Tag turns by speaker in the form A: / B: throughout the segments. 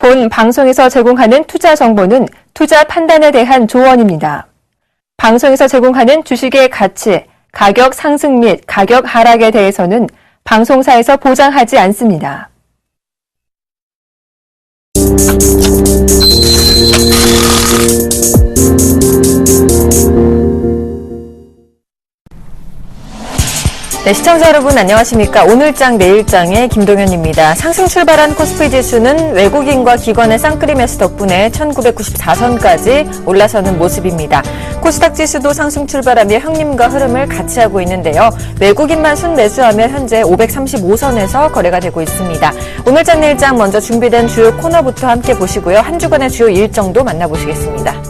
A: 본 방송에서 제공하는 투자 정보는 투자 판단에 대한 조언입니다. 방송에서 제공하는 주식의 가치, 가격 상승 및 가격 하락에 대해서는 방송사에서 보장하지 않습니다. 네, 시청자 여러분 안녕하십니까. 오늘장 내일장의 김동현입니다. 상승 출발한 코스피 지수는 외국인과 기관의 쌍끌이 매수 덕분에 1994선까지 올라서는 모습입니다. 코스닥 지수도 상승 출발하며 형님과 흐름을 같이 하고 있는데요. 외국인만 순매수하며 현재 535선에서 거래가 되고 있습니다. 오늘장 내일장 먼저 준비된 주요 코너부터 함께 보시고요. 한 주간의 주요 일정도 만나보시겠습니다.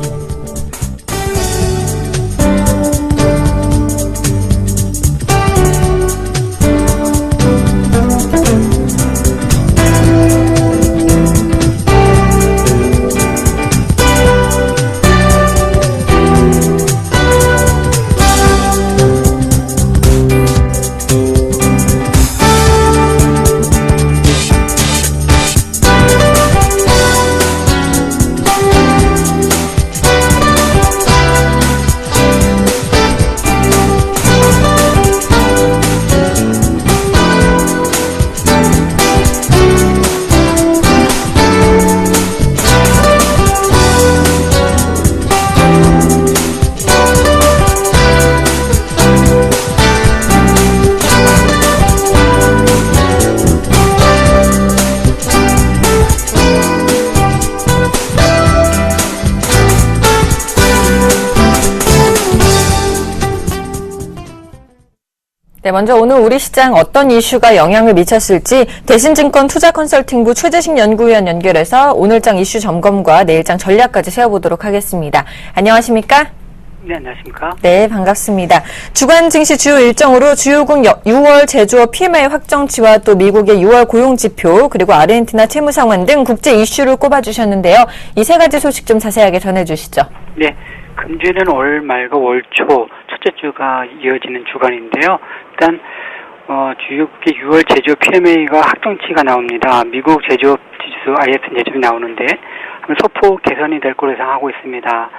A: 네, 먼저 오늘 우리 시장 어떤 이슈가 영향을 미쳤을지 대신증권 투자컨설팅부 최재식 연구위원 연결해서 오늘장 이슈 점검과 내일장 전략까지 세워보도록 하겠습니다. 안녕하십니까?
B: 네, 안녕하십니까?
A: 네, 반갑습니다. 주간 증시 주요 일정으로 주요국 6월 제조업 PMI 확정치와 또 미국의 6월 고용지표 그리고 아르헨티나 채무 상환 등 국제 이슈를 꼽아주셨는데요. 이 세 가지 소식 좀 자세하게 전해주시죠.
B: 네, 금주에는 월 말과 월 초 첫째 주가 이어지는 주간인데요. 일단 주요국의 6월 제조업 PMI가 확정치가 나옵니다. 미국 제조업 지수 ISM 제조업이 나오는데 소폭 개선이 될 것으로 예상하고 있습니다.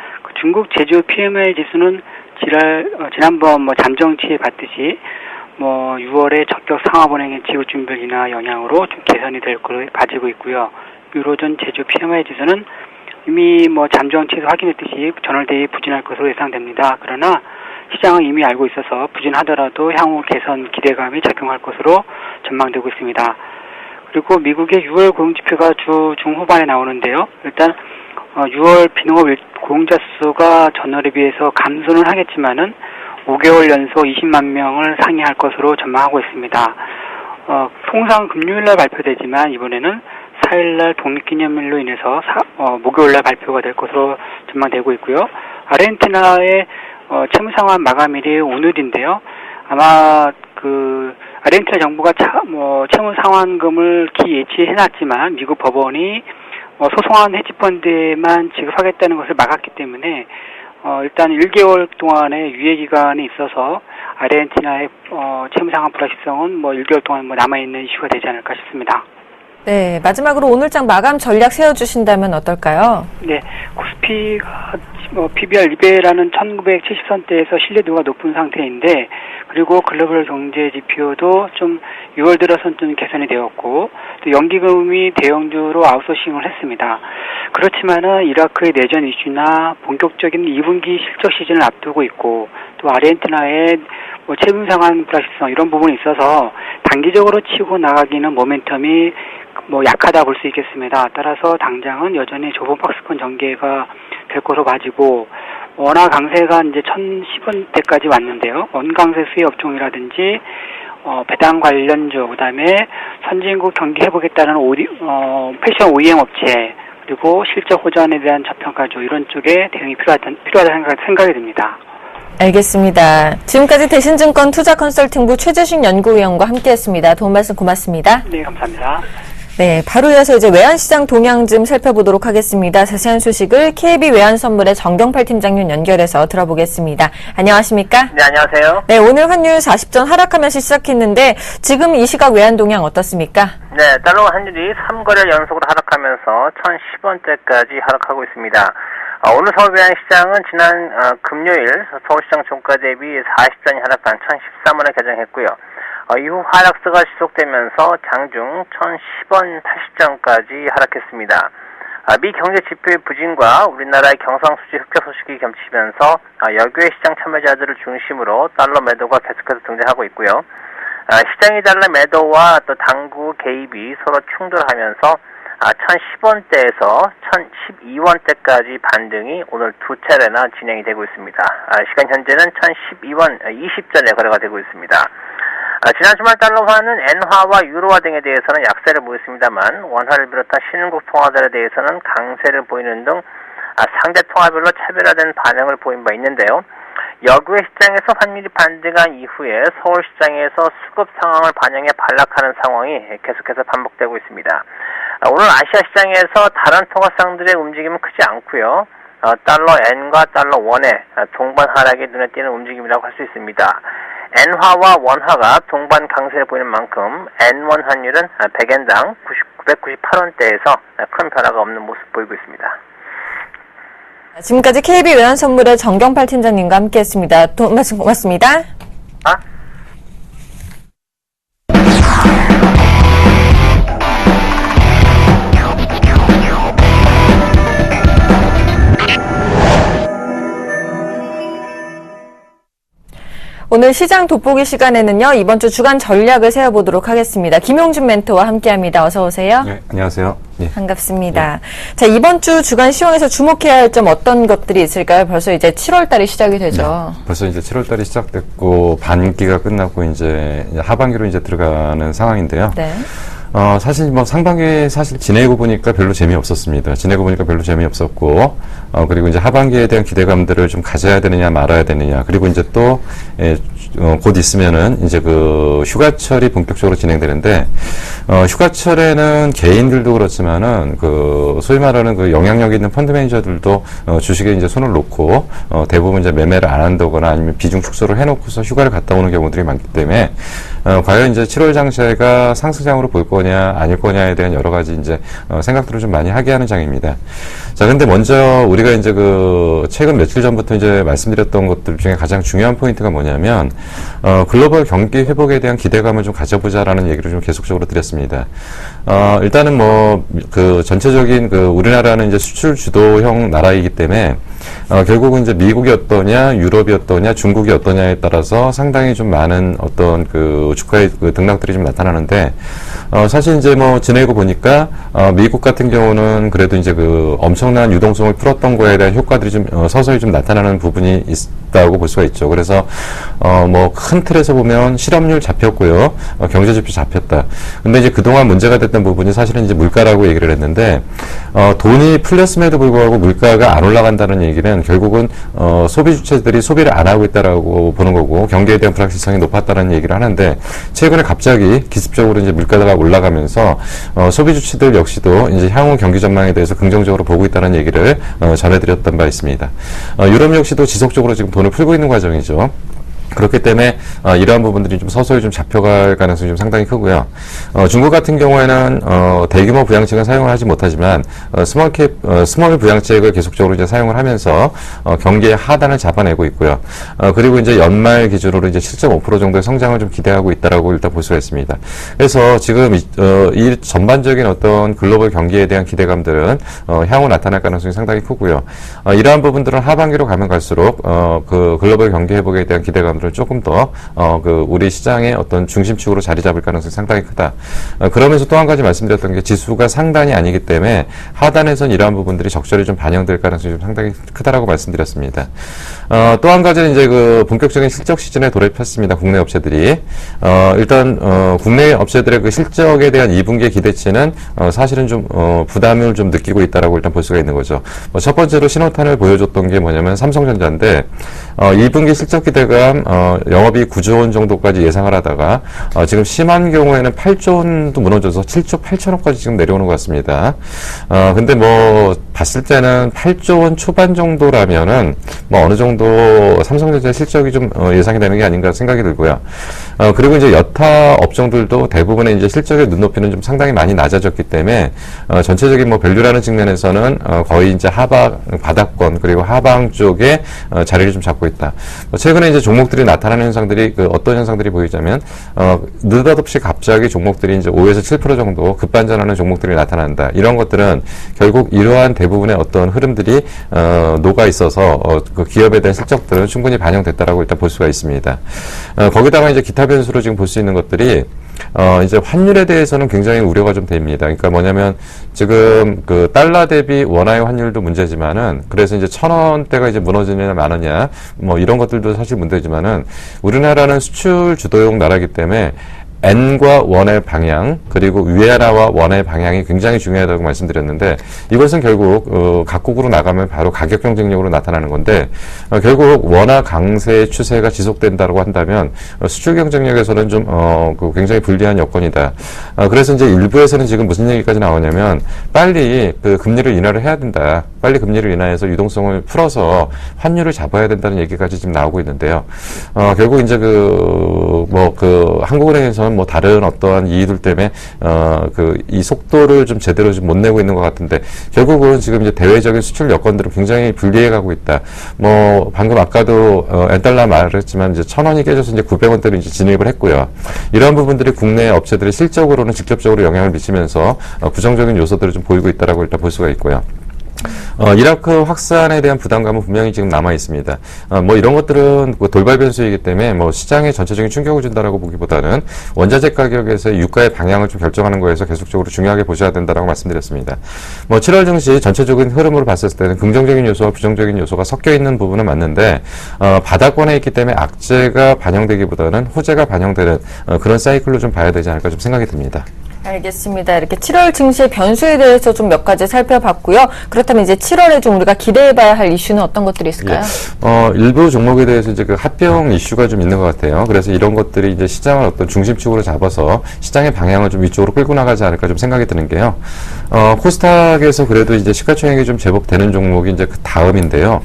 B: 중국 제조업 PMI 지수는 지난번 잠정치에 봤듯이 6월에 적격 상하본행의 지급 준비를 인한 영향으로 좀 개선이 될 것으로 봐지고 있고요. 유로존 제조업 PMI 지수는 이미 잠정치에서 확인했듯이 전월 대비 부진할 것으로 예상됩니다. 그러나 시장은 이미 알고 있어서 부진하더라도 향후 개선 기대감이 작용할 것으로 전망되고 있습니다. 그리고 미국의 6월 고용지표가 주 중후반에 나오는데요. 일단 6월 비농업 고용자 수가 전월에 비해서 감소는 하겠지만은 5개월 연속 20만 명을 상회할 것으로 전망하고 있습니다. 통상 금요일날 발표되지만 이번에는 4일날 독립기념일로 인해서 목요일날 발표가 될 것으로 전망되고 있고요. 아르헨티나의 채무상환 마감일이 오늘인데요. 아마 아르헨티나 정부가 채무상환금을 예치해놨지만 미국 법원이 소송한 헤지펀드에만 지급하겠다는 것을 막았기 때문에 일단 1개월 동안의 유예기간이 있어서 아르헨티나의 채무상환 불확실성은 1개월 동안 남아있는 이슈가 되지 않을까 싶습니다.
A: 네, 마지막으로 오늘장 마감 전략 세워주신다면 어떨까요?
B: 네, 코스피가 PBR 리베라는 1970선대에서 신뢰도가 높은 상태인데, 그리고 글로벌 경제 지표도 좀 6월 들어선 좀 개선이 되었고, 또 연기금이 대형주로 아웃소싱을 했습니다. 그렇지만은 이라크의 내전 이슈나 본격적인 2분기 실적 시즌을 앞두고 있고, 또 아르헨티나의 채무 상환 불확실성 이런 부분이 있어서 단기적으로 치고 나가기는 모멘텀이 약하다 볼 수 있겠습니다. 따라서 당장은 여전히 좁은 박스권 전개가 될 것으로 봐지고, 원화 강세가 이제 1010원대까지 왔는데요. 원강세 수혜 업종이라든지 배당 관련주, 그다음에 선진국 경기 회복에 따른 패션 OEM 업체, 그리고 실적 호전에 대한 저평가주 이런 쪽에 대응이 필요하다 생각이 듭니다.
A: 알겠습니다. 지금까지 대신증권 투자컨설팅부 최재식 연구위원과 함께했습니다. 도움 말씀 고맙습니다.
B: 네, 감사합니다.
A: 네, 바로 이어서 이제 외환시장 동향 좀 살펴보도록 하겠습니다. 자세한 소식을 KB 외환선물의 정경팔 팀장님 연결해서 들어보겠습니다. 안녕하십니까?
C: 네, 안녕하세요.
A: 네, 오늘 환율 40전 하락하면서 시작했는데 지금 이 시각 외환 동향 어떻습니까?
C: 네, 달러 환율이 3거래일 연속으로 하락하면서 1,010원대까지 하락하고 있습니다. 오늘 서울 외환시장은 지난 금요일 서울시장 종가 대비 40전이 하락한 1,013원에 개장했고요. 이후 하락세가 지속되면서 장중 1,010원 80전까지 하락했습니다. 미 경제 지표의 부진과 우리나라의 경상수지 흑자 소식이 겹치면서 여교의 시장 참여자들을 중심으로 달러 매도가 계속해서 등장하고 있고요. 시장이 달러 매도와 또 당구 개입이 서로 충돌하면서 1,010원대에서 1,012원대까지 반등이 오늘 두 차례나 진행이 되고 있습니다. 시간 현재는 1,012원 20전에 거래가 되고 있습니다. 지난 주말 달러화는 엔화와 유로화 등에 대해서는 약세를 보였습니다만 원화를 비롯한 신흥국 통화들에 대해서는 강세를 보이는 등 상대 통화별로 차별화된 반응을 보인 바 있는데요. 여구의 시장에서 환율이 반등한 이후에 서울시장에서 수급 상황을 반영해 반락하는 상황이 계속해서 반복되고 있습니다. 오늘 아시아 시장에서 다른 통화상들의 움직임은 크지 않고요. 달러 엔과 달러 원의 동반 하락이 눈에 띄는 움직임이라고 할 수 있습니다. 엔화와 원화가 동반 강세를 보이는 만큼 엔원 환율은 100엔당 998원대에서 큰 변화가 없는 모습 보이고 있습니다.
A: 지금까지 KB 외환선물의 정경팔 팀장님과 함께했습니다. 말씀 고맙습니다. 오늘 시장 돋보기 시간에는요, 이번 주 주간 전략을 세워보도록 하겠습니다. 김용준 멘토와 함께합니다. 어서 오세요.
D: 네, 안녕하세요. 예.
A: 반갑습니다. 자, 이번 주 주간 시황에서 주목해야 할 점 어떤 것들이 있을까요? 벌써 이제 7월 달이 시작이 되죠.
D: 네, 벌써 이제 7월 달이 시작됐고 반기가 끝나고 이제 하반기로 이제 들어가는 상황인데요.
A: 네.
D: 사실 뭐 상반기에 사실 지내고 보니까 별로 재미없었습니다. 지내고 보니까 별로 재미없었고, 그리고 이제 하반기에 대한 기대감들을 좀 가져야 되느냐 말아야 되느냐. 그리고 이제 또, 곧 있으면은 이제 그 휴가철이 본격적으로 진행되는데, 휴가철에는 개인들도 그렇지만은 그 소위 말하는 그 영향력 있는 펀드 매니저들도 주식에 이제 손을 놓고, 대부분 이제 매매를 안 한다거나 아니면 비중 축소를 해놓고서 휴가를 갔다 오는 경우들이 많기 때문에, 과연 이제 7월 장세가 상승장으로 볼 거냐 아닐 거냐에 대한 여러 가지 이제 생각들을 좀 많이 하게 하는 장입니다. 자, 근데 먼저 우리가 이제 그 최근 며칠 전부터 이제 말씀드렸던 것들 중에 가장 중요한 포인트가 뭐냐면 글로벌 경기 회복에 대한 기대감을 좀 가져보자라는 얘기를 좀 계속적으로 드렸습니다. 일단은 뭐 그 전체적인 그 우리나라는 이제 수출 주도형 나라이기 때문에 결국은 이제 미국이 어떠냐, 유럽이 어떠냐, 중국이 어떠냐에 따라서 상당히 좀 많은 어떤 그 주가의 그 등락들이 좀 나타나는데, 사실 이제 뭐 지내고 보니까, 미국 같은 경우는 그래도 이제 그 엄청난 유동성을 풀었던 거에 대한 효과들이 좀, 서서히 좀 나타나는 부분이 있다고 볼 수가 있죠. 그래서, 뭐 큰 틀에서 보면 실업률 잡혔고요. 경제 지표 잡혔다. 근데 이제 그동안 문제가 됐던 부분이 사실은 이제 물가라고 얘기를 했는데, 돈이 풀렸음에도 불구하고 물가가 안 올라간다는 얘기는 결국은 소비 주체들이 소비를 안 하고 있다라고 보는 거고 경기에 대한 불확실성이 높았다는 얘기를 하는데 최근에 갑자기 기습적으로 이제 물가가 올라가면서 소비 주체들 역시도 이제 향후 경기 전망에 대해서 긍정적으로 보고 있다는 얘기를 전해드렸던 바 있습니다. 유럽 역시도 지속적으로 지금 돈을 풀고 있는 과정이죠. 그렇기 때문에 이러한 부분들이 좀 서서히 좀 잡혀갈 가능성이 좀 상당히 크고요. 중국 같은 경우에는 대규모 부양책은 사용을 하지 못하지만 스몰 부양책을 계속적으로 이제 사용을 하면서 경기의 하단을 잡아내고 있고요. 그리고 이제 연말 기준으로 이제 7.5% 정도의 성장을 좀 기대하고 있다라고 일단 볼 수가 있습니다. 그래서 지금 이 전반적인 어떤 글로벌 경기에 대한 기대감들은 향후 나타날 가능성이 상당히 크고요. 이러한 부분들은 하반기로 가면 갈수록 그 글로벌 경기 회복에 대한 기대감들 조금 더 그 우리 시장의 어떤 중심축으로 자리 잡을 가능성이 상당히 크다. 그러면서 또 한 가지 말씀드렸던 게 지수가 상단이 아니기 때문에 하단에선 이러한 부분들이 적절히 좀 반영될 가능성이 좀 상당히 크다라고 말씀드렸습니다. 또 한 가지는 이제 그 본격적인 실적 시즌에 돌입했습니다. 국내 업체들이 일단 국내 업체들의 그 실적에 대한 2분기 기대치는 사실은 좀 부담을 좀 느끼고 있다라고 일단 볼 수가 있는 거죠. 첫 번째로 신호탄을 보여줬던 게 뭐냐면 삼성전자인데 2분기 실적 기대감 영업이 9조 원 정도까지 예상을 하다가 지금 심한 경우에는 8조 원도 무너져서 7조 8천억까지 지금 내려오는 것 같습니다. 근데 뭐 봤을 때는 8조 원 초반 정도라면은 뭐 어느 정도 삼성전자 실적이 좀 예상이 되는 게 아닌가 생각이 들고요. 그리고 이제 여타 업종들도 대부분의 이제 실적의 눈높이는 좀 상당히 많이 낮아졌기 때문에 전체적인 뭐 밸류라는 측면에서는 거의 이제 바닥권 그리고 하방 쪽에 자리를 좀 잡고 있다. 최근에 이제 종목들이 나타나는 현상들이 어떤 현상들이 보이자면 느닷없이 갑자기 종목들이 이제 5에서 7% 정도 급반전하는 종목들이 나타난다. 이런 것들은 결국 이러한 대부분의 어떤 흐름들이 녹아 있어서 그 기업에 대한 실적들은 충분히 반영됐다라고 일단 볼 수가 있습니다. 거기다가 이제 기타 변수로 지금 볼 수 있는 것들이 이제 환율에 대해서는 굉장히 우려가 좀 됩니다. 그러니까 뭐냐면 지금 그 달러 대비 원화의 환율도 문제지만은 그래서 이제 1,000원대가 이제 무너지느냐 마느냐 뭐 이런 것들도 사실 문제지만은 우리나라는 수출 주도용 나라이기 때문에 엔과 원의 방향 그리고 위안화와 원의 방향이 굉장히 중요하다고 말씀드렸는데 이것은 결국 각국으로 나가면 바로 가격 경쟁력으로 나타나는 건데 결국 원화 강세의 추세가 지속된다고 한다면 수출 경쟁력에서는 좀 굉장히 불리한 여건이다. 그래서 이제 일부에서는 지금 무슨 얘기까지 나오냐면 빨리 그 금리를 인하를 해야 된다. 빨리 금리를 인하해서 유동성을 풀어서 환율을 잡아야 된다는 얘기까지 지금 나오고 있는데요. 결국 이제 한국은행에서는 뭐 다른 어떠한 이유들 때문에 이 속도를 좀 제대로 좀 못 내고 있는 것 같은데 결국은 지금 이제 대외적인 수출 여건들은 굉장히 불리해 가고 있다. 뭐 방금 아까도 엔달러 말했지만 이제 1,000원이 깨져서 이제 900원대로 이제 진입을 했고요. 이런 부분들이 국내 업체들의 실적으로는 직접적으로 영향을 미치면서 부정적인 요소들을 좀 보이고 있다라고 일단 볼 수가 있고요. 이라크 확산에 대한 부담감은 분명히 지금 남아 있습니다. 뭐 이런 것들은 돌발 변수이기 때문에 뭐 시장에 전체적인 충격을 준다라고 보기보다는 원자재 가격에서 유가의 방향을 좀 결정하는 거에서 계속적으로 중요하게 보셔야 된다라고 말씀드렸습니다. 뭐 7월 증시 전체적인 흐름으로 봤을 때는 긍정적인 요소와 부정적인 요소가 섞여 있는 부분은 맞는데 바닥권에 있기 때문에 악재가 반영되기보다는 호재가 반영되는 그런 사이클로 좀 봐야 되지 않을까 좀 생각이 듭니다.
A: 알겠습니다. 이렇게 7월 증시의 변수에 대해서 좀 몇 가지 살펴봤고요. 그렇다면 이제 7월에 좀 우리가 기대해봐야 할 이슈는 어떤 것들이 있을까요?
D: 예. 일부 종목에 대해서 이제 그 합병 이슈가 좀 있는 것 같아요. 그래서 이런 것들이 이제 시장을 어떤 중심축으로 잡아서 시장의 방향을 좀 위쪽으로 끌고 나가지 않을까 좀 생각이 드는 게요. 코스닥에서 그래도 이제 시가총액이 좀 제법 되는 종목이 이제 그 다음인데요.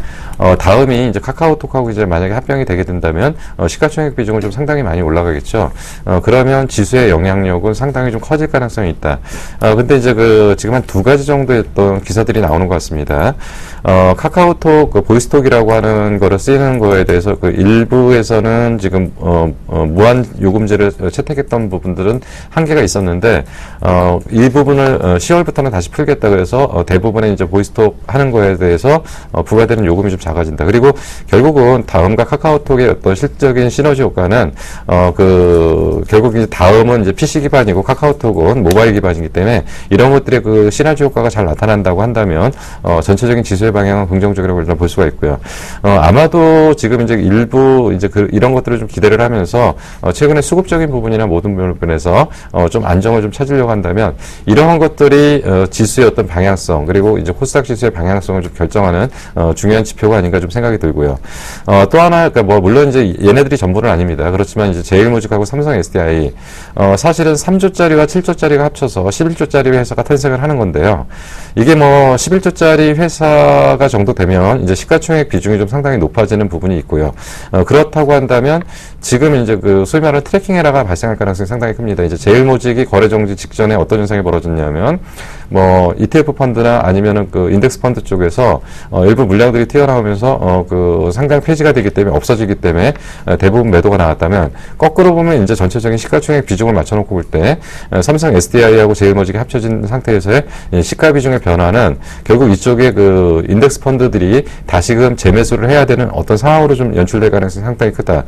D: 다음이 이제 카카오톡하고 이제 만약에 합병이 되게 된다면 시가총액 비중은 좀 상당히 많이 올라가겠죠. 그러면 지수의 영향력은 상당히 좀 커질 가능성이 있다. 근데 이제 지금 한 두 가지 정도의 어떤 기사들이 나오는 것 같습니다. 카카오톡 보이스톡이라고 하는 거를 쓰이는 거에 대해서 일부에서는 지금 무한 요금제를 채택했던 부분들은 한계가 있었는데 이 부분을 10월부터는 다시 풀겠다 그래서 대부분의 이제 보이스톡 하는 거에 대해서 부과되는 요금이 좀 작아진다. 그리고 결국은 다음과 카카오톡의 어떤 실적인 시너지 효과는 결국 이제 다음은 이제 PC 기반이고 카카오톡은 모바일 기반이기 때문에 이런 것들의 그 시너지 효과가 잘 나타난다고 한다면 전체적인 지수의 방향은 긍정적이라고 일단 볼 수가 있고요. 아마도 지금 이제 일부 이제 이런 것들을 좀 기대를 하면서 최근에 수급적인 부분이나 모든 부분에서 좀 안정을 좀 찾으려고 한다면 이러한 것들이 지수의 어떤 방향성 그리고 이제 코스닥 지수의 방향성을 좀 결정하는 중요한 지표가 아닌가 좀 생각이 들고요. 또 하나 그러니까 뭐 물론 이제 얘네들이 전부는 아닙니다. 그렇지만 이제 제일모직하고 삼성 SDI 사실은 3조짜리와 7조짜리가 합쳐서 11조짜리 회사가 탄생을 하는 건데요. 이게 뭐 11조짜리 회사가 정도 되면 이제 시가총액 비중이 좀 상당히 높아지는 부분이 있고요. 그렇다고 한다면 지금 이제 소위 말하는 트래킹 에러가 발생할 가능성이 상당히 큽니다. 이제 제일모직이 거래 정지 직전에 어떤 현상이 벌어졌냐면 뭐 ETF 펀드나 아니면은 인덱스 펀드 쪽에서 일부 물량들이 튀어나오면서 상당 폐지가 되기 때문에 없어지기 때문에 대부분 매도가 나왔다면 거꾸로 보면 이제 전체적인 시가총액 비중을 맞춰놓고 볼 때 삼성 SDI하고 제일모직이 합쳐진 상태에서의 시가 비중의 변화는 결국 이쪽에 인덱스 펀드들이 다시금 재매수를 해야 되는 어떤 상황으로 좀 연출될 가능성이 상당히 크다.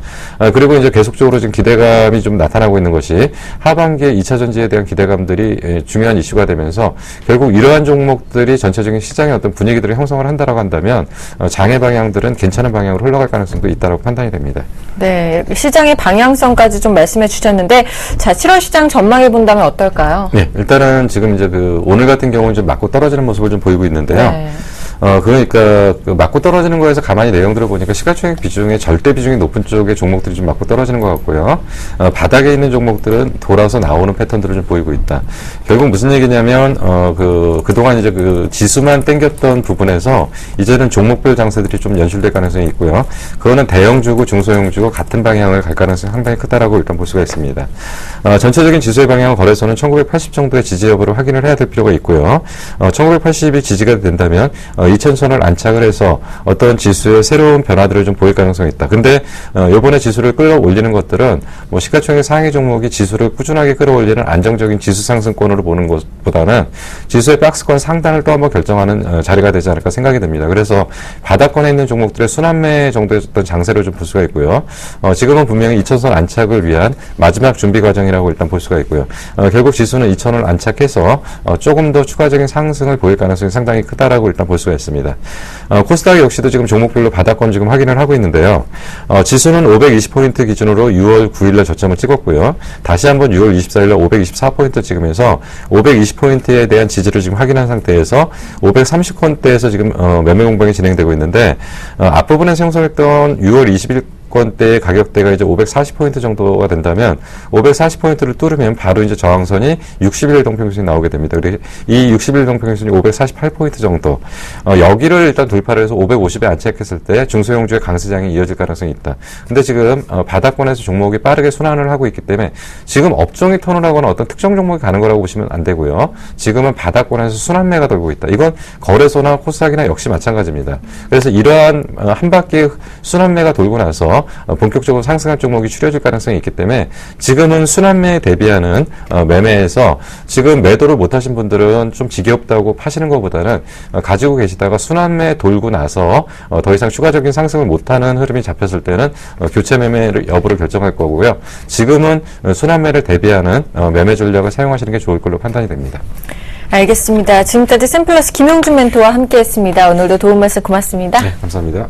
D: 그리고 이제 계속적으로 지금 기대감이 좀 나타나고 있는 것이 하반기에 2차 전지에 대한 기대감들이 중요한 이슈가 되면서 결국 이러한 종목들이 전체적인 시장의 어떤 분위기들을 형성을 한다라고 한다면 장애 방향들은 괜찮은 방향으로 흘러갈 가능성도 있다라고 판단이 됩니다.
A: 네, 시장의 방향성까지 좀 말씀해 주셨는데 자, 7월 시장 전망해 본다면 어떨까요?
D: 네, 일단은 지금 이제 오늘 같은 경우는 좀 맞고 떨어지는 모습을 좀 보이고 있는데요.
A: 네.
D: 그러니까 그 맞고 떨어지는 거에서 가만히 내용들을 보니까 시가총액 비중의 절대 비중이 높은 쪽의 종목들이 좀 맞고 떨어지는 것 같고요. 바닥에 있는 종목들은 돌아서 나오는 패턴들을 좀 보이고 있다. 결국 무슨 얘기냐면 그동안 이제 그 지수만 땡겼던 부분에서 이제는 종목별 장세들이 좀 연출될 가능성이 있고요. 그거는 대형주고 중소형주고 같은 방향을 갈 가능성이 상당히 크다라고 일단 볼 수가 있습니다. 전체적인 지수의 방향은 거래소는 1980 정도의 지지 여부를 확인을 해야 될 필요가 있고요. 1980이 지지가 된다면 2000선을 안착을 해서 어떤 지수의 새로운 변화들을 좀 보일 가능성이 있다. 근데 이번에 지수를 끌어올리는 것들은 뭐 시가총액 상위 종목이 지수를 꾸준하게 끌어올리는 안정적인 지수 상승권으로 보는 것보다는 지수의 박스권 상단을 또 한번 결정하는 자리가 되지 않을까 생각이 됩니다. 그래서 바닥권에 있는 종목들의 순환매 정도의 어떤 장세를 좀 볼 수가 있고요. 지금은 분명히 2000선 안착을 위한 마지막 준비 과정이라고 일단 볼 수가 있고요. 결국 지수는 2000을 안착해서 조금 더 추가적인 상승을 보일 가능성이 상당히 크다라고 일단 볼 수가 있습니다. 코스닥 역시도 지금 종목별로 바닥권 지금 확인을 하고 있는데요. 지수는 520포인트 기준으로 6월 9일날 저점을 찍었고요. 다시 한번 6월 24일날 524포인트 찍으면서 520포인트에 대한 지지를 지금 확인한 상태에서 530권대에서 지금 매매 공방이 진행되고 있는데 앞부분에 형성했던 6월 20일 권대의 가격대가 이제 540포인트 정도가 된다면 540포인트를 뚫으면 바로 이제 저항선이 60일 동평균선이 나오게 됩니다. 그리고 이 60일 동평균선이 548포인트 정도. 여기를 일단 돌파를 해서 550에 안착했을 때 중소형주의 강세장이 이어질 가능성이 있다. 근데 지금 바닥권에서 종목이 빠르게 순환을 하고 있기 때문에 지금 업종이 턴을 하거나 어떤 특정 종목이 가는 거라고 보시면 안 되고요. 지금은 바닥권에서 순환매가 돌고 있다. 이건 거래소나 코스닥이나 역시 마찬가지입니다. 그래서 이러한 한 바퀴 순환매가 돌고 나서 본격적으로 상승할 종목이 추려질 가능성이 있기 때문에 지금은 순환매에 대비하는 매매에서 지금 매도를 못하신 분들은 좀 지겹다고 파시는 것보다는 가지고 계시다가 순환매 돌고 나서 더 이상 추가적인 상승을 못하는 흐름이 잡혔을 때는 교체 매매 여부를 결정할 거고요. 지금은 순환매를 대비하는 매매 전략을 사용하시는 게 좋을 걸로 판단이 됩니다.
A: 알겠습니다. 지금까지 샘플러스 김용준 멘토와 함께했습니다. 오늘도 도움 말씀 고맙습니다.
D: 네, 감사합니다.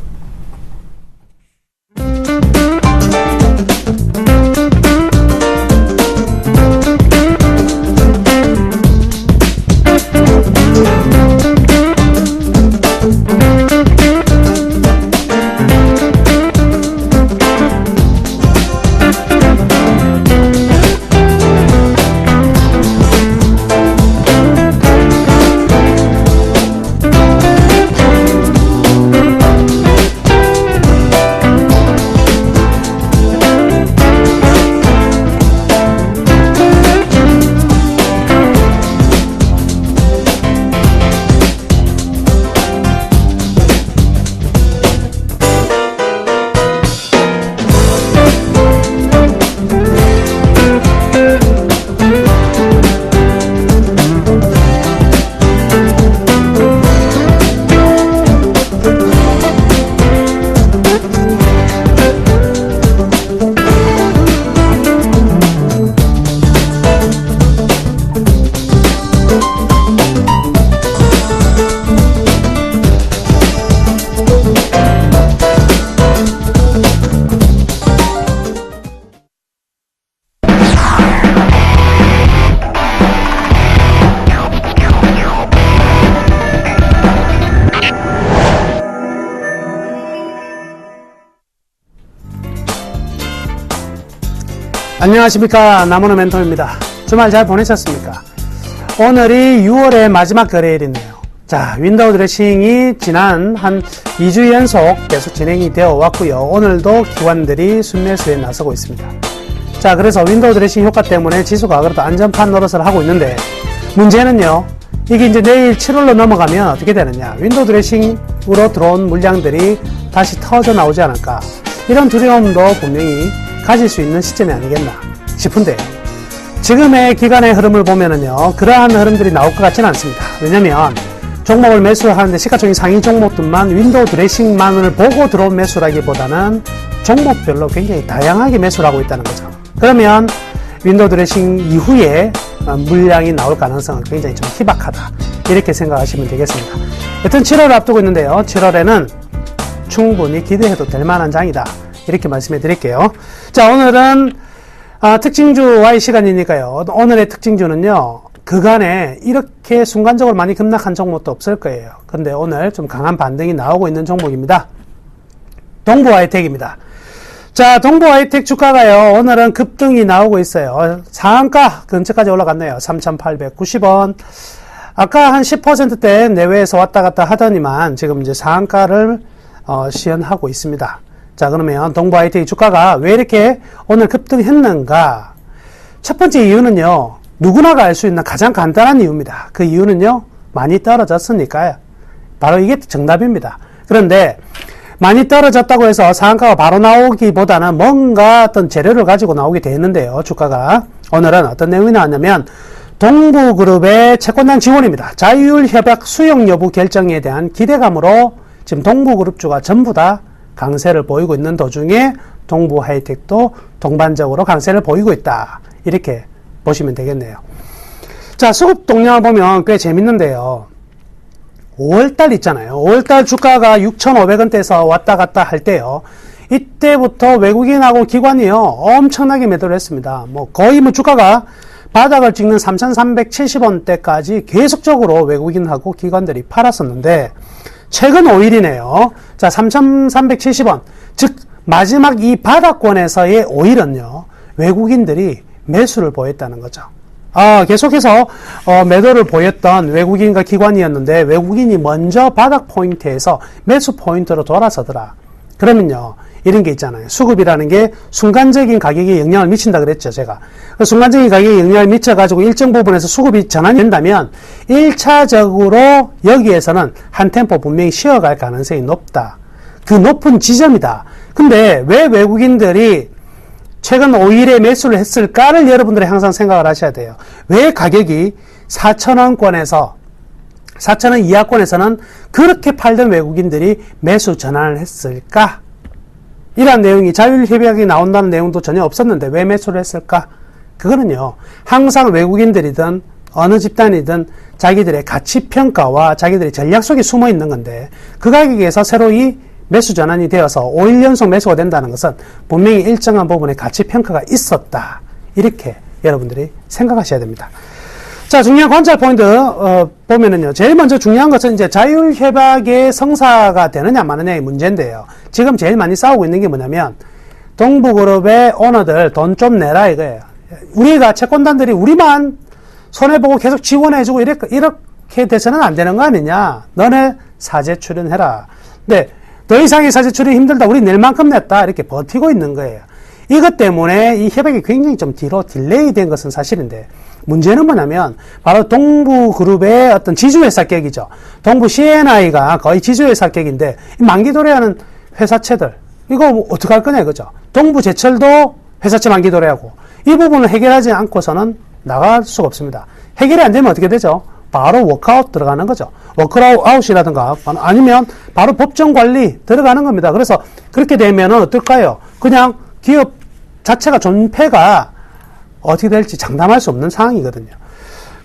E: 안녕하십니까, 남원호 멘토입니다. 주말 잘 보내셨습니까? 오늘이 6월의 마지막 거래일이네요. 자, 윈도우 드레싱이 지난 한 2주 연속 계속 진행이 되어 왔고요. 오늘도 기관들이 순매수에 나서고 있습니다. 자, 그래서 윈도우 드레싱 효과 때문에 지수가 그래도 안전판 노릇을 하고 있는데, 문제는요, 이게 이제 내일 7월로 넘어가면 어떻게 되느냐. 윈도우 드레싱으로 들어온 물량들이 다시 터져 나오지 않을까. 이런 두려움도 분명히 가질 수 있는 시점이 아니겠나 싶은데, 지금의 기간의 흐름을 보면은요, 그러한 흐름들이 나올 것 같지는 않습니다. 왜냐면 종목을 매수하는데 시가총액 상위 종목들만 윈도우 드레싱만을 보고 들어온 매수라기보다는 종목별로 굉장히 다양하게 매수를 하고 있다는 거죠. 그러면 윈도우 드레싱 이후에 물량이 나올 가능성은 굉장히 좀 희박하다, 이렇게 생각하시면 되겠습니다. 여튼 7월을 앞두고 있는데요, 7월에는 충분히 기대해도 될 만한 장이다, 이렇게 말씀해 드릴게요. 자, 오늘은 특징주 Y 시간이니까요. 오늘의 특징주는요, 그간에 이렇게 순간적으로 많이 급락한 종목도 없을 거예요. 근데 오늘 좀 강한 반등이 나오고 있는 종목입니다. 동부하이텍입니다. 자, 동부하이텍 주가가요, 오늘은 급등이 나오고 있어요. 상한가 근처까지 올라갔네요. 3,890원. 아까 한 10%대 내외에서 왔다 갔다 하더니만 지금 이제 상한가를 시연하고 있습니다. 자, 그러면 동부하이텍 주가가 왜 이렇게 오늘 급등했는가? 첫 번째 이유는요, 누구나가 알 수 있는 가장 간단한 이유입니다. 그 이유는요, 많이 떨어졌으니까요. 바로 이게 정답입니다. 그런데 많이 떨어졌다고 해서 상한가가 바로 나오기보다는 뭔가 어떤 재료를 가지고 나오게 되는데요. 주가가 오늘은 어떤 내용이 나왔냐면 동부그룹의 채권단 지원입니다. 자율협약 수용 여부 결정에 대한 기대감으로 지금 동부그룹주가 전부 다 강세를 보이고 있는 도중에 동부하이텍도 동반적으로 강세를 보이고 있다. 이렇게 보시면 되겠네요. 자, 수급 동향을 보면 꽤 재밌는데요. 5월달 있잖아요. 5월달 주가가 6,500원대에서 왔다 갔다 할 때요. 이때부터 외국인하고 기관이요, 엄청나게 매도를 했습니다. 거의 주가가 바닥을 찍는 3,370원대까지 계속적으로 외국인하고 기관들이 팔았었는데, 최근 5일이네요. 자, 3,370원. 즉, 마지막 이 바닥권에서의 5일은요, 외국인들이 매수를 보였다는 거죠. 계속해서 매도를 보였던 외국인과 기관이었는데 외국인이 먼저 바닥 포인트에서 매수 포인트로 돌아서더라. 그러면요, 이런 게 있잖아요. 수급이라는 게 순간적인 가격에 영향을 미친다 그랬죠, 제가. 순간적인 가격에 영향을 미쳐가지고 일정 부분에서 수급이 전환이 된다면 1차적으로 여기에서는 한 템포 분명히 쉬어갈 가능성이 높다. 그 높은 지점이다. 근데 왜 외국인들이 최근 5일에 매수를 했을까를 여러분들이 항상 생각을 하셔야 돼요. 왜 가격이 4,000원권에서 4,000원 이하권에서는 그렇게 팔던 외국인들이 매수 전환을 했을까? 이러한 내용이 자율협약이 나온다는 내용도 전혀 없었는데 왜 매수를 했을까? 그거는요, 항상 외국인들이든 어느 집단이든 자기들의 가치평가와 자기들의 전략 속에 숨어 있는 건데 그 가격에서 새로이 매수 전환이 되어서 5일 연속 매수가 된다는 것은 분명히 일정한 부분에 가치평가가 있었다. 이렇게 여러분들이 생각하셔야 됩니다. 자, 중요한 관찰 포인트 보면은요, 제일 먼저 중요한 것은 이제 자율협약의 성사가 되느냐 마느냐의 문제인데요. 지금 제일 많이 싸우고 있는 게 뭐냐면 동부그룹의 오너들 돈 좀 내라 이거예요. 우리가 채권단들이 우리만 손해보고 계속 지원해주고 이렇게 돼서는 안 되는 거 아니냐. 너네 사재 출연해라. 근데 더 이상의 사재 출연이 힘들다. 우리 낼 만큼 냈다. 이렇게 버티고 있는 거예요. 이것 때문에 이 협약이 굉장히 좀 뒤로 딜레이 된 것은 사실인데, 문제는 뭐냐면 바로 동부그룹의 어떤 지주회사격이죠. 동부 CNI가 거의 지주회사격인데 만기 도래하는 회사채들 이거 어떻게 할 거냐 이거죠. 동부제철도 회사채 만기 도래하고 이 부분을 해결하지 않고서는 나갈 수가 없습니다. 해결이 안 되면 어떻게 되죠? 바로 워크아웃 들어가는 거죠. 워크아웃이라든가 아니면 바로 법정관리 들어가는 겁니다. 그래서 그렇게 되면 어떨까요? 그냥 기업 자체가 존폐가 어떻게 될지 장담할 수 없는 상황이거든요.